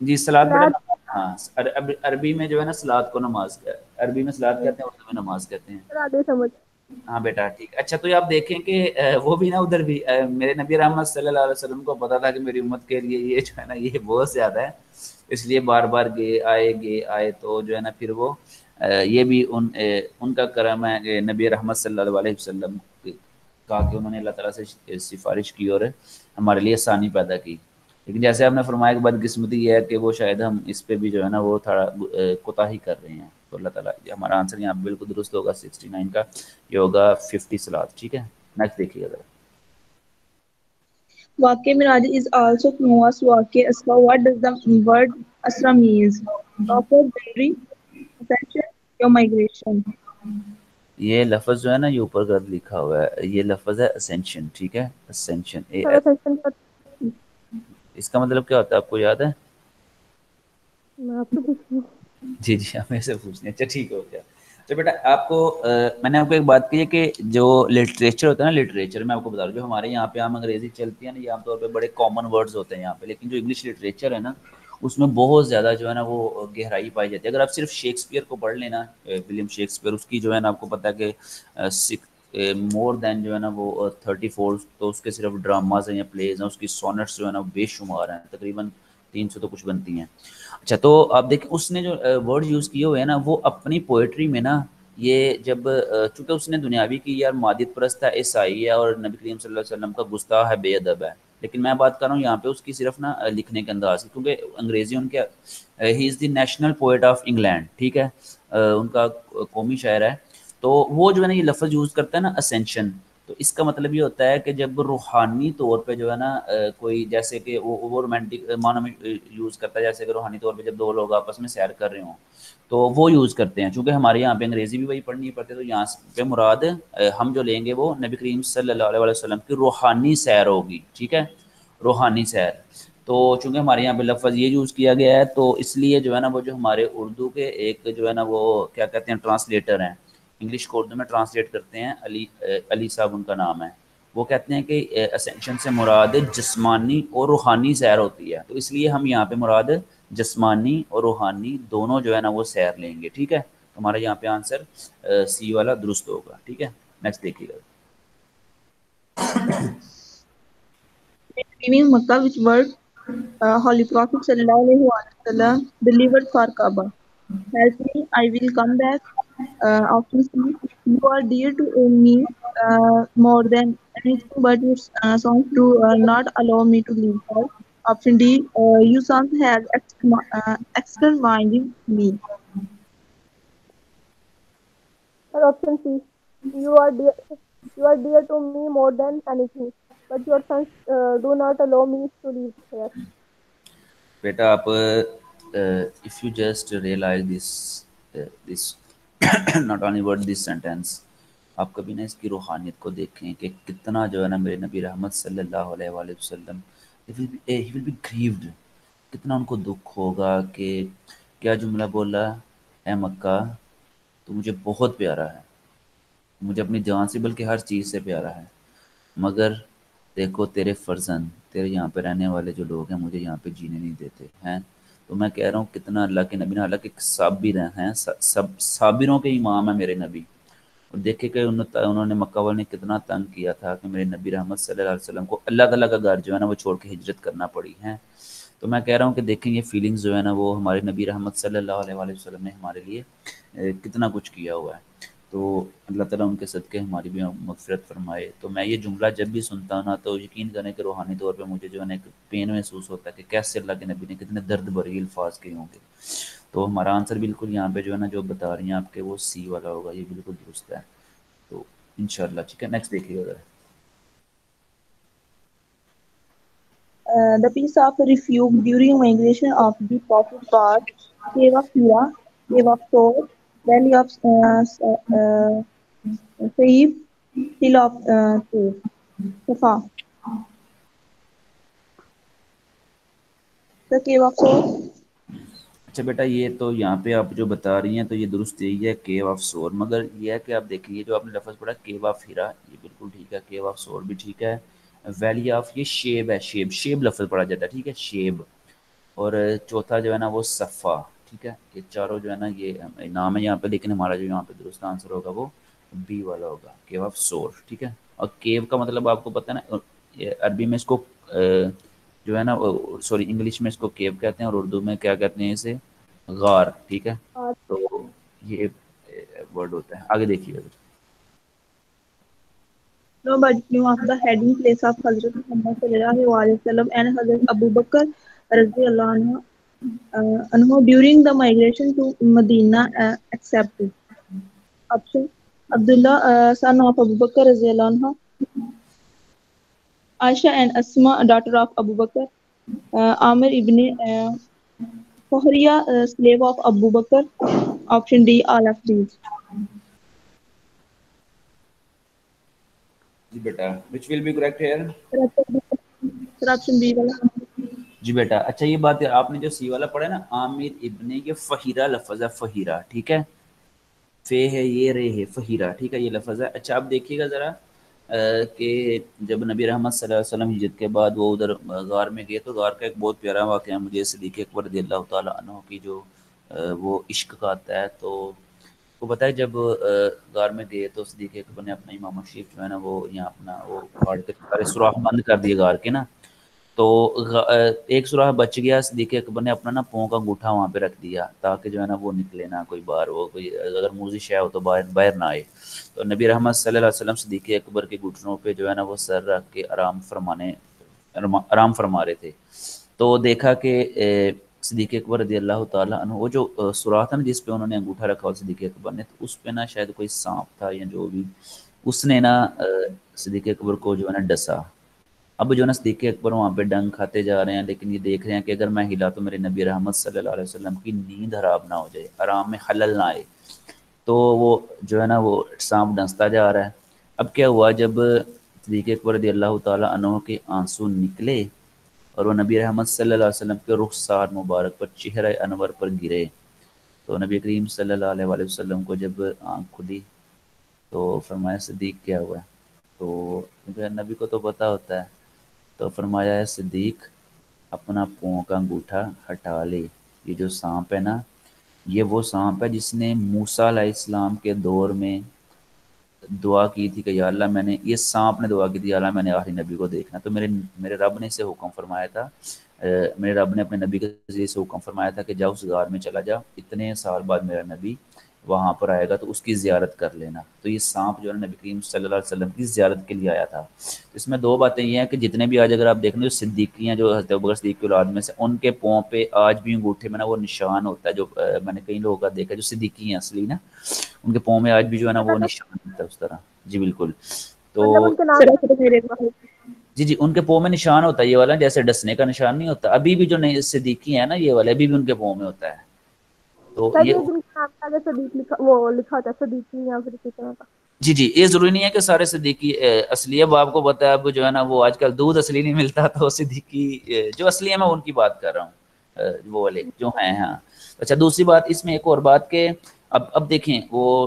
جی سلاد بیٹا سلاد ہاں عربی میں جو ہے نا سلاد کو نماز عربی میں سلاد کہتے ہیں، اردو میں نماز کہتے ہیں. سلاد سمجھ. ہاں بیٹا ٹھیک. اچھا تو آپ دیکھیں کہ وہ بھی نا ادھر بھی میرے نبی رحمت صلی اللہ علیہ وسلم کو پتا تھا کہ میری امت کے لیے یہ جو ہے نا یہ بہت زیادہ ہے، اس لیے بار بار گئے آئے تو جو ہے نا پھر وہ یہ بھی ان کا کرم ہے کہ نبی رحمت صلی اللہ علیہ وسلم کہا کہ انہوں نے اللہ تعالیٰ سے سفارش کی اور ہمارے لیے آسانی پیدا کی. لیکن جیسے آپ نے فرمایا کہ بدقسمتی یہ ہے کہ وہ شاید ہم اس پہ بھی جو ہے نا وہ تھوڑا کوتاہی کر رہے ہیں. تو اللہ تعالیٰ ہمارا آنسر یہاں بالکل درست ہوگا 69 کا، یہ ہوگا 50 سلاد. ٹھیک ہے نیکسٹ دیکھیے گا ذرا. Waqe Miraj is also known as Waqe Asra. What does the word Asra means? Offer, delivery, ascension, or migration. یہ لفظ جو ہے نا یہ اوپر کا لکھا ہوا ہے، یہ لفظ ہے اسینشن. ٹھیک ہے اسینشن سارا سیکشن پر اس کا مطلب کیا ہوتا ہے آپ کو یاد ہے؟ میں آپ سے پوچھوں. جی جی ہمیں سے پوچھنے. اچھا ٹھیک ہو گیا. تو بیٹا آپ کو میں نے آپ کو ایک بات کی ہے کہ جو لٹریچر ہوتا ہے نا، لٹریچر میں آپ کو بتا رہا ہوں جو ہمارے یہاں پہ عام انگریزی چلتی ہے نا، یہ عام طور پہ بڑے کامن ورڈز ہوتے ہیں یہاں پہ، لیکن جو انگلش لٹریچر ہے نا اس میں بہت زیادہ جو ہے نا وہ گہرائی پائی جاتی ہے. اگر آپ صرف شیکسپیئر کو پڑھ لینا، ولیم شیکسپیئر، اس کی جو ہے نا آپ کو پتہ ہے کہ مور دین جو ہے نا وہ 34 تو اس کے صرف ڈراماز ہیں یا پلیز ہیں، اس کی سونٹس جو ہے نا بے شمار ہیں، تقریباً 300 تو کچھ بنتی ہیں. اچھا تو آپ دیکھیں اس نے جو ورڈ یوز کیے ہوئے ہیں نا وہ اپنی پوئٹری میں نا، یہ جب چونکہ اس نے دنیاوی کی یار مادیت پرست ہے، عیسائی ہے اور نبی کریم صلی اللہ علیہ وسلم کا گستاخ ہے، بے ادب ہے. لیکن میں بات کر رہا ہوں یہاں پہ اس کی صرف نا لکھنے کے انداز کی، کیونکہ انگریزی ان کے ہی از دی نیشنل پوئٹ آف انگلینڈ. ٹھیک ہے ان کا قومی شاعر ہے. تو وہ جو ہے نا یہ لفظ یوز کرتا ہے نا اسینشن، تو اس کا مطلب یہ ہوتا ہے کہ جب روحانی طور پہ جو ہے نا کوئی جیسے کہ وہ رومانٹک معنی میں یوز کرتا ہے، جیسے کہ روحانی طور پہ جب دو لوگ آپس میں سیر کر رہے ہوں تو وہ یوز کرتے ہیں. چونکہ ہمارے یہاں پہ انگریزی بھی وہی پڑھنی پڑتی ہے، تو یہاں پہ مراد ہم جو لیں گے وہ نبی کریم صلی اللہ علیہ وسلم کی روحانی سیر ہوگی. ٹھیک ہے روحانی سیر. تو چونکہ ہمارے یہاں پہ لفظ یہ یوز کیا گیا ہے تو اس لیے جو ہے نا وہ جو ہمارے اردو کے ایک جو ہے نا وہ کیا کہتے ہیں ٹرانسلیٹر ہیں، انگلش کو اردو میں ٹرانسلیٹ کرتے ہیں، علی صاحب ان کا نام ہے. وہ کہتے ہیں کہ اسینشن سے مراد جسمانی اور روحانی سیر ہوتی ہے، تو اس لیے ہم یہاں پہ مراد جسمانی اور روحانی دونوں جو ہے نا وہ سیر لیں گے. ٹھیک ہے ہمارا یہاں پہ آنسر سی والا درست ہوگا. ٹھیک ہے نیکسٹ دیکھیے گا. Leaving Makkah, which word Holy Prophet sallallahu alaihi wasallam delivered for Kaaba. Help me, I will come back. Option C, you are dear to me more than anything, but your songs do not allow me to leave her. Option D, you songs have exterminated me. اور option C you are dear to me more than anything but your sons do not allow me to leave here. بیٹا آپ if you just realise this not only word this sentence, آپ کبھی نا اس کی روحانیت کو دیکھیں کہ کتنا جو ہے نا میرے نبی رحمت صلی اللہ علیہ وآلہ وسلم ہی ول بی گریوڈ، کتنا ان کو دکھ ہوگا کہ کیا جملہ بولا، اے مکہ تو مجھے بہت پیارا ہے، مجھے اپنی جان سے بلکہ ہر چیز سے پیارا ہے، مگر دیکھو تیرے فرزند، تیرے یہاں پہ رہنے والے جو لوگ ہیں مجھے یہاں پہ جینے نہیں دیتے ہیں. تو میں کہہ رہا ہوں کتنا اللہ کے نبی نے، حالانکہ صابر ہیں، سب صابروں کے امام ہیں میرے نبی، اور دیکھے کہ انہوں نے مکہ والے نے کتنا تنگ کیا تھا کہ میرے نبی رحمت صلی اللہ علیہ وسلم کو اللہ تعالیٰ کا گھر جو ہے نا وہ چھوڑ کے ہجرت کرنا پڑی ہے. تو میں کہہ رہا ہوں کہ دیکھیں یہ فیلنگز جو ہے نا وہ ہمارے نبی رحمت صلی اللہ علیہ وآلہ وسلم نے ہمارے لیے کتنا کچھ کیا ہوا ہے. تو اللہ تعالیٰ ان کے صدقے ہماری بھی مغفرت فرمائے. تو میں یہ جملہ جب بھی سنتا ہوں نا تو یقین کریں کہ روحانی طور پہ مجھے جو ہے نا ایک پین محسوس ہوتا ہے کہ کیسے اللہ کے نبی نے کتنے درد بھری الفاظ کہے ہوں گے. تو ہمارا آنسر بالکل یہاں پہ جو ہے نا جو بتا رہی ہیں آپ کے وہ سی والا ہوگا، یہ بالکل درست ہے. تو انشاءاللہ ٹھیک ہے نیکسٹ دیکھیے گا ذرا. The piece of refuge during migration of the Prophet was Cave of Hira, Cave of Soul, Valley of Saif, Hill of Safa. The Cave of Soul. اچھا بیٹا یہ تو یہاں پہ آپ جو بتا رہی ہیں تو یہ درست یہی ہے کیو آف سور، مگر یہ ہے کہ آپ دیکھیں یہ جو آپ نے لفظ پڑھا کیو آف ہیرا یہ بالکل ٹھیک ہے، کیو آف سور بھی ٹھیک ہے، ویلی آف یہ شیب ہے، شیب شیب لفظ پڑھا جاتا ہے، ٹھیک ہے شیب. اور چوتھا جو ہے نا وہ صفا. ٹھیک ہے یہ چاروں جو ہے نا یہ نام ہے یہاں پہ، لیکن ہمارا جو یہاں پہ درست آنسر ہوگا وہ بی والا ہوگا، کیو آف سور. ٹھیک ہے اور کیو کا مطلب آپ کو پتہ ہے نا، عربی میں اس کو جو ہے نا سوری انگلش میں اس کو کیو کہتے ہیں اور اردو میں کیا کہتے ہیں اسے، غار. ٹھیک ہے تو یہ ورڈ ہوتا ہے. آگے دیکھیے گا. Nobody knew of the hiding place of Hazrat Muhammad sallallahu alaihi wasallam and Hazrat Abu Bakr radhiyallahu anhu during the migration to Medina except option Abdullah son of Abu Bakr radhiyallahu anhu, Aisha and Asma daughter of Abu Bakr, Amir ibn Fuhriya slave of Abu Bakr. Option D all of these. جی بیٹا which will be correct here. Sir option B والا. جی بیٹا اچھا یہ بات ہے آپ نے جو سی والا پڑھا ہے نا عامر ابن، یہ فہیرہ لفظ ہے، فہیرہ. ٹھیک ہے فے ہے یہ رے ہے فہیرہ. ٹھیک ہے یہ لفظ ہے. اچھا آپ دیکھیے گا ذرا کہ جب نبی رحمت صلی اللہ علیہ وسلم ہجرت کے بعد وہ ادھر غار میں گئے تو غار کا ایک بہت پیارا واقعہ مجھے صدیق اکبر رضی اللہ تعالیٰ عنہ کی جو وہ عشق کا آتا ہے. تو کو پتہ ہے جب غار میں گئے تو صدیق اکبر نے اپنا امام شریف جو ہے نا وہ یہاں اپنا وہ پھاڑ کے سارے سوراخ بند کر دیے غار کے نا. تو ایک سوراخ بچ گیا، صدیق اکبر نے اپنا نا پاؤں کا انگوٹھا وہاں پہ رکھ دیا تاکہ جو ہے نا وہ نکلے نہ کوئی باہر، وہ کوئی اگر موزش ہے ہو تو باہر نہ آئے. تو نبی رحمت صلی اللہ علیہ وسلم صدیق اکبر کے گھٹنوں پہ جو ہے نا وہ سر رکھ کے آرام فرما رہے تھے. تو دیکھا کہ صدیق اکبر رضی اللہ تعالیٰ عنہ وہ جو سوراخ تھا نا جس پہ انہوں نے انگوٹھا رکھا اور صدیق اکبر نے، تو اس پہ نا شاید کوئی سانپ تھا یا جو بھی، اس نے نا صدیق اکبر کو جو ہے نا ڈسا. اب جو ہے نا صدیق اکبر وہاں پہ ڈنگ کھاتے جا رہے ہیں، لیکن یہ دیکھ رہے ہیں کہ اگر میں ہلا تو میرے نبی رحمت صلی اللہ علیہ وسلم کی نیند حرام نہ ہو جائے، آرام میں خلل نہ آئے. تو وہ جو ہے نا وہ سانپ ڈنستا جا رہا ہے. اب کیا ہوا جب صدیق اکبر رضی اللہ تعالیٰ عنہ کے آنسو نکلے اور وہ نبی رحمت صلی اللہ علیہ وسلم کے رخسار مبارک پر چہرہ انور پر گرے، تو نبی کریم صلی اللہ علیہ وآلہ وسلم کو جب آنکھ کھلی تو فرمایا صدیق کیا ہوا ہے. تو نبی کو تو پتہ ہوتا ہے، تو فرمایا ہے صدیق اپنا پاؤں کا انگوٹھا ہٹا لے، یہ جو سانپ ہے نا یہ وہ سانپ ہے جس نے موسیٰ علیہ السلام کے دور میں دعا کی تھی کہ یا اللہ میں نے، یہ سانپ نے دعا کی تھی یا اللہ میں نے آخری نبی کو دیکھنا. تو میرے رب نے اسے حکم فرمایا تھا، میرے رب نے اپنے نبی کے ذریعے سے حکم فرمایا تھا کہ جاؤ اس غار میں چلا جا، اتنے سال بعد میرا نبی وہاں پر آئے گا تو اس کی زیارت کر لینا. تو یہ سانپ جو ہے نبی کریم صلی اللہ علیہ وسلم کی زیارت کے لیے آیا تھا. اس میں دو باتیں یہ ہیں کہ جتنے بھی آج اگر آپ دیکھ لیں جو صدیقی ہیں، جو حضرت ابوبکر صدیق کی اولاد میں سے، ان کے پاؤں پہ آج بھی انگوٹھے میں نا وہ نشان ہوتا ہے، جو میں نے کئی لوگوں کا دیکھا جو صدیقی ہیں اصلی نا، ان کے پاؤں میں آج بھی جو ہے نا وہ نشان ہوتا ہے اس طرح. جی بالکل. تو مطلب ان کے نام Sir میرے پاس. جی ان کے پاؤں میں نشان ہوتا ہے یہ والا، جیسے ڈسنے کا نشان نہیں ہوتا، ابھی بھی جو نہیں صدیقی ہیں نا یہ والے ابھی بھی ان کے پاؤں میں ہوتا ہے. تو صحیح یہ ہے جن کے نام پہ آگے صدیق لکھا، وہ لکھا ہوتا ہے صدیقی یا پھر کسی طرح کا. جی یہ ضروری نہیں ہے کہ سارے صدیقی اصلی. اب آپ کو پتا ہے اب جو ہے نا وہ آج کل دودھ اصلی نہیں ملتا، تو صدیقی جو اصلی ہے میں ان کی بات کر رہا ہوں، وہ والے جو ہیں. ہاں اچھا دوسری بات اس میں ایک اور بات کہ اب دیکھیں وہ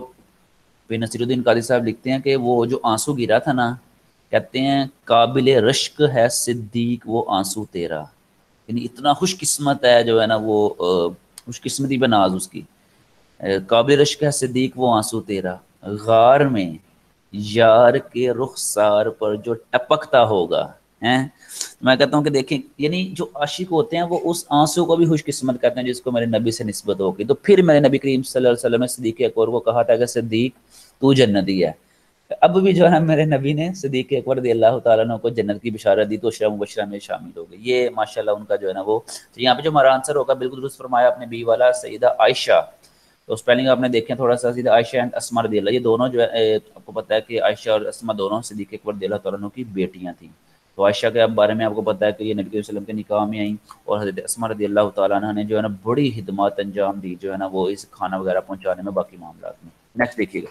پہ نصیر الدین قادری صاحب لکھتے ہیں کہ وہ جو آنسو گرا تھا نا، کہتے ہیں قابل رشک ہے صدیق وہ آنسو تیرا، یعنی اتنا خوش قسمت ہے جو ہے نا وہ خوش قسمتی پہ ناز اس کی. قابل رشک ہے صدیق وہ آنسو تیرا، غار میں یار کے رخسار پر جو ٹپکتا ہوگا. میں کہتا ہوں کہ دیکھیں یعنی جو عاشق ہوتے ہیں وہ اس آنسو کو بھی خوش قسمت کرتے ہیں جس کو میرے نبی سے نسبت ہوگی. تو پھر میرے نبی کریم صلی اللہ علیہ وسلم نے صدیق اکبر کو کہا تھا کہ صدیق تو جنتی ہے. اب بھی جو ہے نا میرے نبی نے صدیق اکبر رضی اللہ تعالیٰ عنہ کو جنت کی بشارت دی تو عشرہ مبشرہ میں شامل ہو گئی. یہ ماشاءاللہ ان کا جو ہے نا وہ. تو یہاں پہ جو ہمارا آنسر ہوگا بالکل درست فرمایا اپنے بی والا سیدہ عائشہ. تو اسپیلنگ آپ نے دیکھیں تھوڑا سا، سیدھا عائشہ اینڈ اسما رضی اللہ، یہ دونوں جو ہے آپ کو پتہ ہے کہ عائشہ اور اسما دونوں صدیق اکبر رضی اللہ تعالیٰ عنہ کی بیٹیاں تھیں. تو عائشہ کے بارے میں آپ کو پتہ ہے کہ یہ نبی صلی اللہ علیہ وسلم کے نکاح میں آئیں، اور حضرت اسما رضی اللہ تعالیٰ عنہ نے جو ہے نا بڑی خدمات انجام دی جو ہے نا وہ اس کھانا وغیرہ پہنچانے میں، باقی معاملات میں. نیکسٹ دیکھیے گا.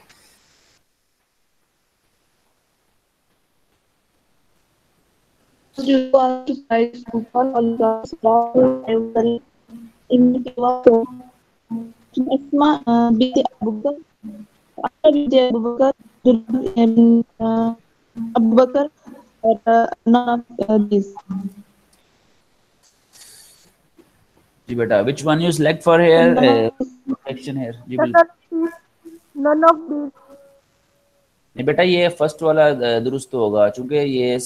Asma binti Abu Bakar, Aisha binti Abu Bakar, Abu Bakar none of these. جی بیٹا which one you select for here None of protection here G The بالکل. sir, none of these. نہیں بیٹا یہ فرسٹ والا درست ہوگا چونکہ یہ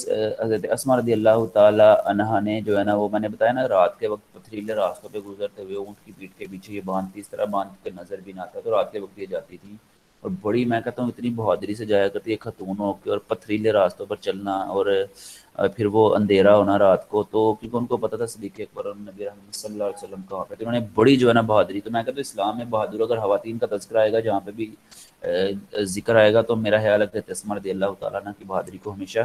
حضرت اسماء رضی اللہ تعالی عنہا نے جو ہے نا وہ میں نے بتایا نا رات کے وقت پتھریلے راستوں پہ گزرتے ہوئے اونٹ کی پیٹھ کے پیچھے یہ باندھتی اس طرح باندھ کے نظر بھی نہ آتا تو رات کے وقت یہ جاتی تھی اور بڑی میں کہتا ہوں اتنی بہادری سے جایا کرتی ہے خاتون ہو کے اور پتھریلے راستوں پر چلنا اور پھر وہ اندھیرا ہونا رات کو تو کیونکہ ان کو پتہ تھا صدیق اکبر اور نبی رحمت صلی اللہ علیہ وسلم کہاں پہ تو انہوں نے بڑی جو ہے نا بہادری تو میں کہتا ہوں اسلام میں بہادر اگر خواتین کا تذکرہ آئے گا جہاں پہ بھی ذکر آئے گا تو میرا خیال ہے کہ اسماء رضی اللہ تعالیٰ عنہ کی بہادری کو ہمیشہ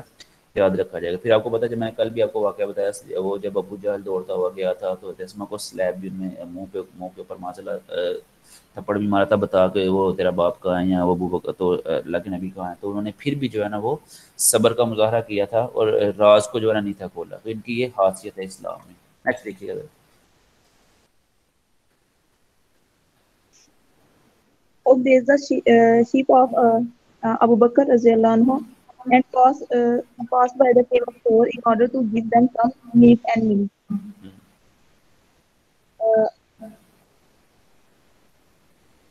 یاد رکھا جائے گا. پھر آپ کو پتا ہے میں نے کل بھی آپ کو واقعہ بتایا وہ جب ابو جہل دوڑتا ہوا گیا تھا تو اسماء کو سلیب بھی میں منہ کے اوپر ماشاء تھپڑ بھی مارا تھا بتا کے وہ تیرا باپ کہاں ہے یا وہ ابو بکر تو اللہ کے نبی کہاں ہے تو انہوں نے پھر بھی جو ہے نا وہ صبر کا مظاہرہ کیا تھا اور راز کو جو ہے نا نہیں تھا کھولا تو ان کی یہ خاصیت ہے اسلام میں. نیکسٹ دیکھیے گا. Oh, there is the sheep of Abu Bakr radiallahu anhu, and pass by the cave of Thor in order to give them some meat and milk. Uh,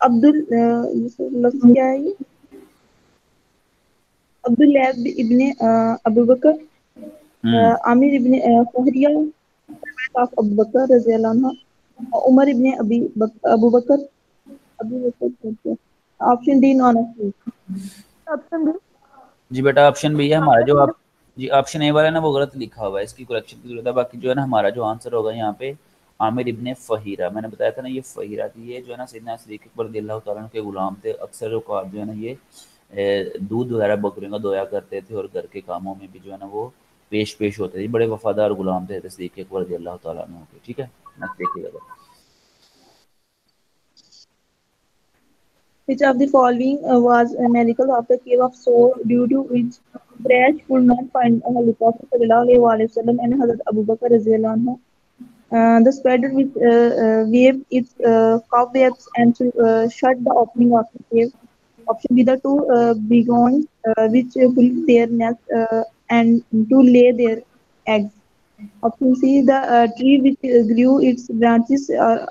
Abdul لفظ کیا ہے یہ؟ عبداللہ ابن ابو بکر عامر ابن فہریہ of Abu Bakr radiallahu anhu, عمر ابن ابو بکر option D none of these. Option B. جی بیٹا آپشن بھی ہے ہمارا جو Option آپ جی آپشن اے والا ہے نا وہ غلط لکھا ہوا ہے اس کی کریکشن کی ضرورت ہے باقی جو ہے نا ہمارا جو آنسر ہوگا یہاں پہ عامر ابن فہیرہ میں نے بتایا تھا نا یہ فہیرہ تھی یہ جو ہے نا سیدنا صدیق اکبر رضی اللہ تعالیٰ عنہ کے غلام تھے اکثر اوقات جو ہے نا یہ دودھ وغیرہ بکریوں کا دویا کرتے تھے اور گھر کے کاموں میں بھی جو ہے نا وہ پیش ہوتے تھے بڑے وفادار غلام تھے صدیق اکبر رضی اللہ تعالیٰ عنہ کے. ٹھیک ہے نیکسٹ دیکھیے گا. Which of the following was a miracle of the cave of Thor due to which Quraysh could not find Holy Prophet sallallahu alaihi wasallam and Hazrat Abu Bakr radiallahu anhu. The spider which waved its cobwebs and shut the opening of the cave. Option B, the two bighorns which built their nest and to lay their eggs. Option C, the tree which grew its branches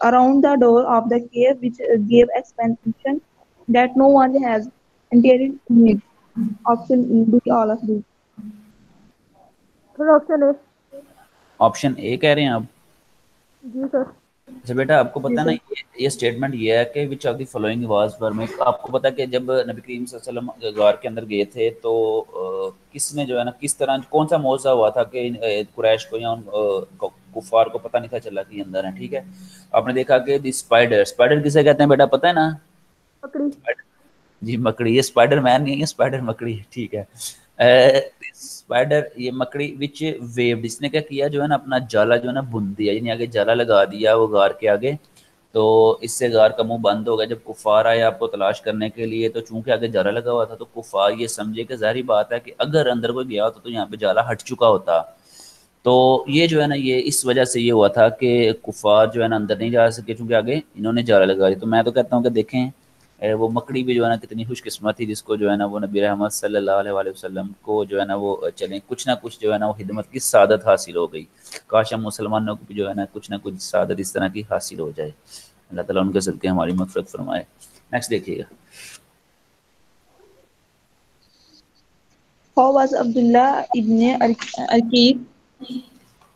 around the door of the cave, which gave expansion that no one has entered in it. Option D, all of these. Sir, option A. Option A کہہ رہے ہیں آپ. جی سر. اچھا بیٹا آپ کو جی پتا نا سر. یہ اسٹیٹمنٹ یہ ہے کہ which of the following was permit آپ کو پتا کہ جب نبی کریم صلی اللہ علیہ وسلم غار کے اندر گئے تھے تو کس نے جو ہے نا کس طرح کون سا معجزہ ہوا تھا کہ قریش کو یا کفار کو پتہ نہیں تھا چلا کہ اندر ہیں. ٹھیک ہے آپ نے دیکھا کہ دی اسپائڈر کسے کہتے ہیں بیٹا پتہ ہے نا. مکڑی. جی مکڑی. یہ اسپائڈر مین نہیں ہے اسپائڈر مکڑی. ٹھیک ہے اسپائڈر یہ مکڑی وچ ویوڈ اس نے کیا کیا جو ہے نا اپنا جالا جو ہے نا بن دیا یعنی آگے جالا لگا دیا وہ غار کے آگے تو اس سے غار کا منہ بند ہو گیا. جب کفار آئے آپ کو تلاش کرنے کے لیے تو چونکہ آگے جالا لگا ہوا تھا تو کفار یہ سمجھے کہ ظاہری بات ہے کہ اگر اندر کوئی گیا ہوتا تو یہاں پہ جالا ہٹ چکا ہوتا. تو یہ جو ہے نا یہ اس وجہ سے یہ ہوا تھا کہ کفار جو ہے نا اندر نہیں جا سکے چونکہ آگے انہوں نے جالا لگا دیا. تو میں تو کہتا ہوں کہ دیکھیں وہ مکڑی بھی جو ہے نا کتنی خوش قسمت تھی جس کو جو ہے نا وہ نبی رحمت صلی اللہ علیہ وسلم کو جو ہے نا وہ چلیں کچھ نہ کچھ جو ہے نا وہ خدمت کی سعادت حاصل ہو گئی. کاش ہم مسلمانوں کو بھی جو ہے نا کچھ نہ کچھ سعادت اس طرح کی حاصل ہو جائے. اللہ تعالیٰ ان کے صدقے ہماری مغفرت فرمائے. نیکسٹ دیکھیے گا. How was Abdullah ibn Arqib?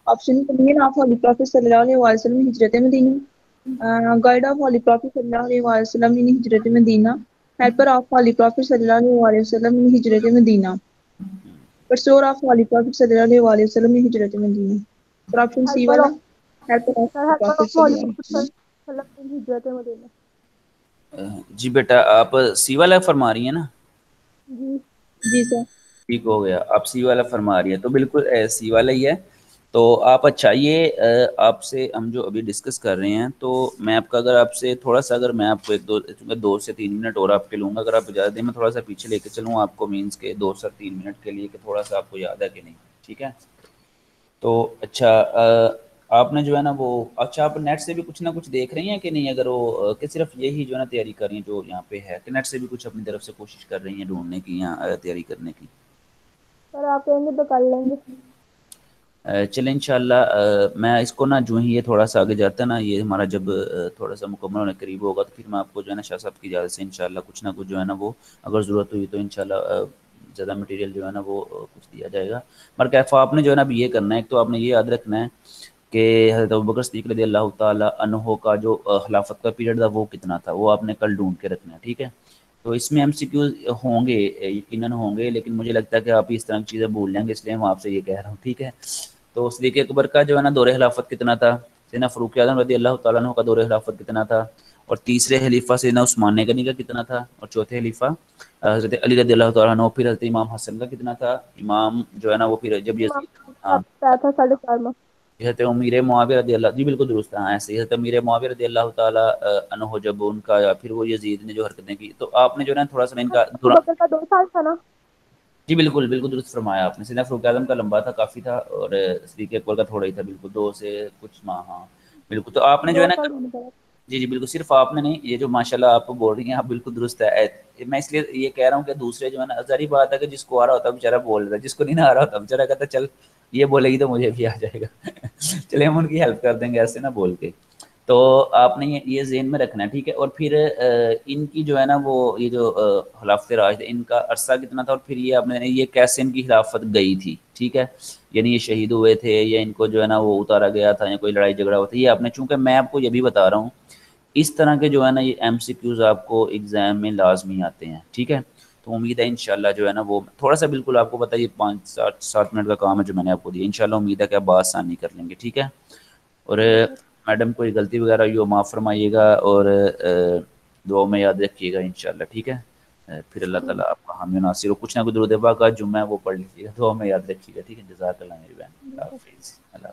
Option companion of Holy Prophet sallallahu alaihi wasallam in Hijrat Medina. Guide of Holy Prophet sallallahu alaihi wasallam in Hijrat Medina. Helper of Holy Prophet sallallahu alaihi wasallam in Hijrat Medina. Pursuer of Holy Prophet sallallahu alaihi wasallam in Hijrat Medina. For option C Helper wala of helper of sir, Holy helper Prophet of Holy sallallahu Prophet alaihi wasallam. sallallahu alaihi wasallam in Hijrat Medina. جی بیٹا آپ سی والا فرما رہی ہیں نا. جی. جی سر. ٹھیک ہو گیا آپ سی والا فرما رہی ہیں تو بالکل سی والا ہی ہے. تو آپ اچھا یہ آپ سے ہم جو ابھی ڈسکس کر رہے ہیں تو میں آپ کا اگر آپ سے تھوڑا سا اگر میں آپ کو ایک دو سے 3 منٹ اور آپ کے لوں گا اگر آپ اجازت دیں میں تھوڑا سا پیچھے لے کے چلوں آپ کو مینس کے 2 سے 3 منٹ کے لیے کہ تھوڑا سا آپ کو یاد ہے کہ نہیں. ٹھیک ہے تو اچھا آپ نے جو ہے نا وہ اچھا آپ نیٹ سے بھی کچھ نہ کچھ دیکھ رہی ہیں کہ نہیں اگر وہ کہ صرف یہی جو ہے نا تیاری کر رہی ہیں جو یہاں پہ ہے کہ نیٹ سے بھی کچھ اپنی طرف سے کوشش کر رہی ہیں ڈھونڈنے کی یا تیاری کرنے کی. سر آپ کہیں گے تو کر لیں گے. چلیں انشاءاللہ میں اس کو نا جو ہی یہ تھوڑا سا آگے جاتا ہے نا، یہ ہمارا جب تھوڑا سا مکمل ہونے قریب ہوگا تو پھر میں آپ کو جو ہے نا شاہ صاحب کی اجازت سے انشاءاللہ کچھ نہ کچھ جو ہے نا وہ اگر ضرورت ہوئی تو انشاءاللہ زیادہ مٹیریل جو ہے نا وہ کچھ دیا جائے گا. مگر کیف آپ نے جو ہے نا اب یہ کرنا ہے، ایک تو آپ نے یہ یاد رکھنا ہے کہ حضرت ابوبکر صدیق رضی اللہ تعالیٰ عنہ کا جو خلافت کا پیریڈ تھا وہ کتنا تھا، وہ آپ نے کل ڈھونڈ کے رکھنا ہے. ٹھیک ہے، تو اس میں MC Qs ہوں گے، یقیناً ہوں گے، لیکن مجھے لگتا ہے کہ آپ اس طرح کی چیزیں بھول جائیں گے، اس لیے میں آپ سے یہ کہہ رہا ہوں. ٹھیک ہے، تو صدیق اکبر کا جو ہے نا دور خلافت کتنا تھا، سیدنا فاروق اعظم رضی اللہ تعالیٰ عنہ کا دور خلافت کتنا تھا، اور تیسرے خلیفہ سیدنا عثمان غنی کا کتنا تھا، اور چوتھے خلیفہ حضرت علی رضی اللہ تعالیٰ عنہ، پھر حضرت امام حسن کا کتنا تھا. امام جو ہے نا وہ پھر جب امام یزید، ہاں، کا تھا 4.5 ماہ. حضرت امیر معاویہ رضی اللہ، جی بالکل درست ہے، ایسے ہی حضرت امیر معاویہ رضی اللہ تعالیٰ عنہ جب ان کا یا پھر وہ یزید نے جو حرکتیں کی، تو آپ نے جو ہے نا تھوڑا سا ان کا ابو بکر کا 2 سال تھا نا. جی بالکل بالکل درست فرمایا آپ نے. سیدنا فاروق اعظم کا لمبا تھا، کافی تھا، اور صدیق اکبر کا تھوڑا ہی تھا، بالکل 2 سے کچھ ماہ. ہاں بالکل، تو آپ نے جو ہے 2 نا، سال ہونے کا. جی جی بالکل، صرف آپ نے نہیں، یہ جو ماشاءاللہ آپ بول رہی ہیں آپ بالکل درست ہے. میں اس لیے یہ کہہ رہا ہوں کہ دوسرے جو ہے نا، ظاہری بات ہے کہ جس کو آ رہا ہوتا ہے بیچارہ بول رہا ہے، جس کو نہیں آ رہا ہوتا بیچارہ کہتا ہے چل یہ بولے گی تو مجھے بھی آ جائے گا چلے ہم ان کی ہیلپ کر دیں گے ایسے نہ بول کے. تو آپ نے یہ ذہن میں رکھنا ہے. ٹھیک ہے، اور پھر ان کی جو ہے نا وہ یہ جو خلافت راش ان کا عرصہ کتنا تھا، اور پھر یہ آپ نے یہ کیسے ان کی خلافت گئی تھی. ٹھیک ہے، یعنی یہ شہید ہوئے تھے یا ان کو جو ہے نا وہ اتارا گیا تھا یا کوئی لڑائی جھگڑا ہوا تھا، یہ آپ نے، چونکہ میں آپ کو یہ بھی بتا رہا ہوں اس طرح کے جو ہے نا یہ MCQs آپ کو ایگزام میں لازمی آتے ہیں. ٹھیک ہے، تو امید ہے انشاءاللہ جو ہے نا وہ تھوڑا سا بالکل آپ کو بتائیے 5-7 منٹ کا کام ہے جو میں نے آپ کو دیا، انشاءاللہ امید ہے کہ آپ بات آسانی کر لیں گے. ٹھیک ہے، اور میڈم کوئی غلطی وغیرہ ہوئی ہو معاف فرمائیے گا، اور دعاؤں میں یاد رکھیے گا انشاءاللہ. ٹھیک ہے، پھر اللہ تعالیٰ آپ کا حامی و ناصر ہو. کچھ نہ کچھ درود پاک کا جمعہ ہے وہ پڑھ لیجیے گا، دعاؤں میں یاد رکھیے گا. ٹھیک ہے، جزاک اللہ میری بہن، اللہ حافظ. اللہ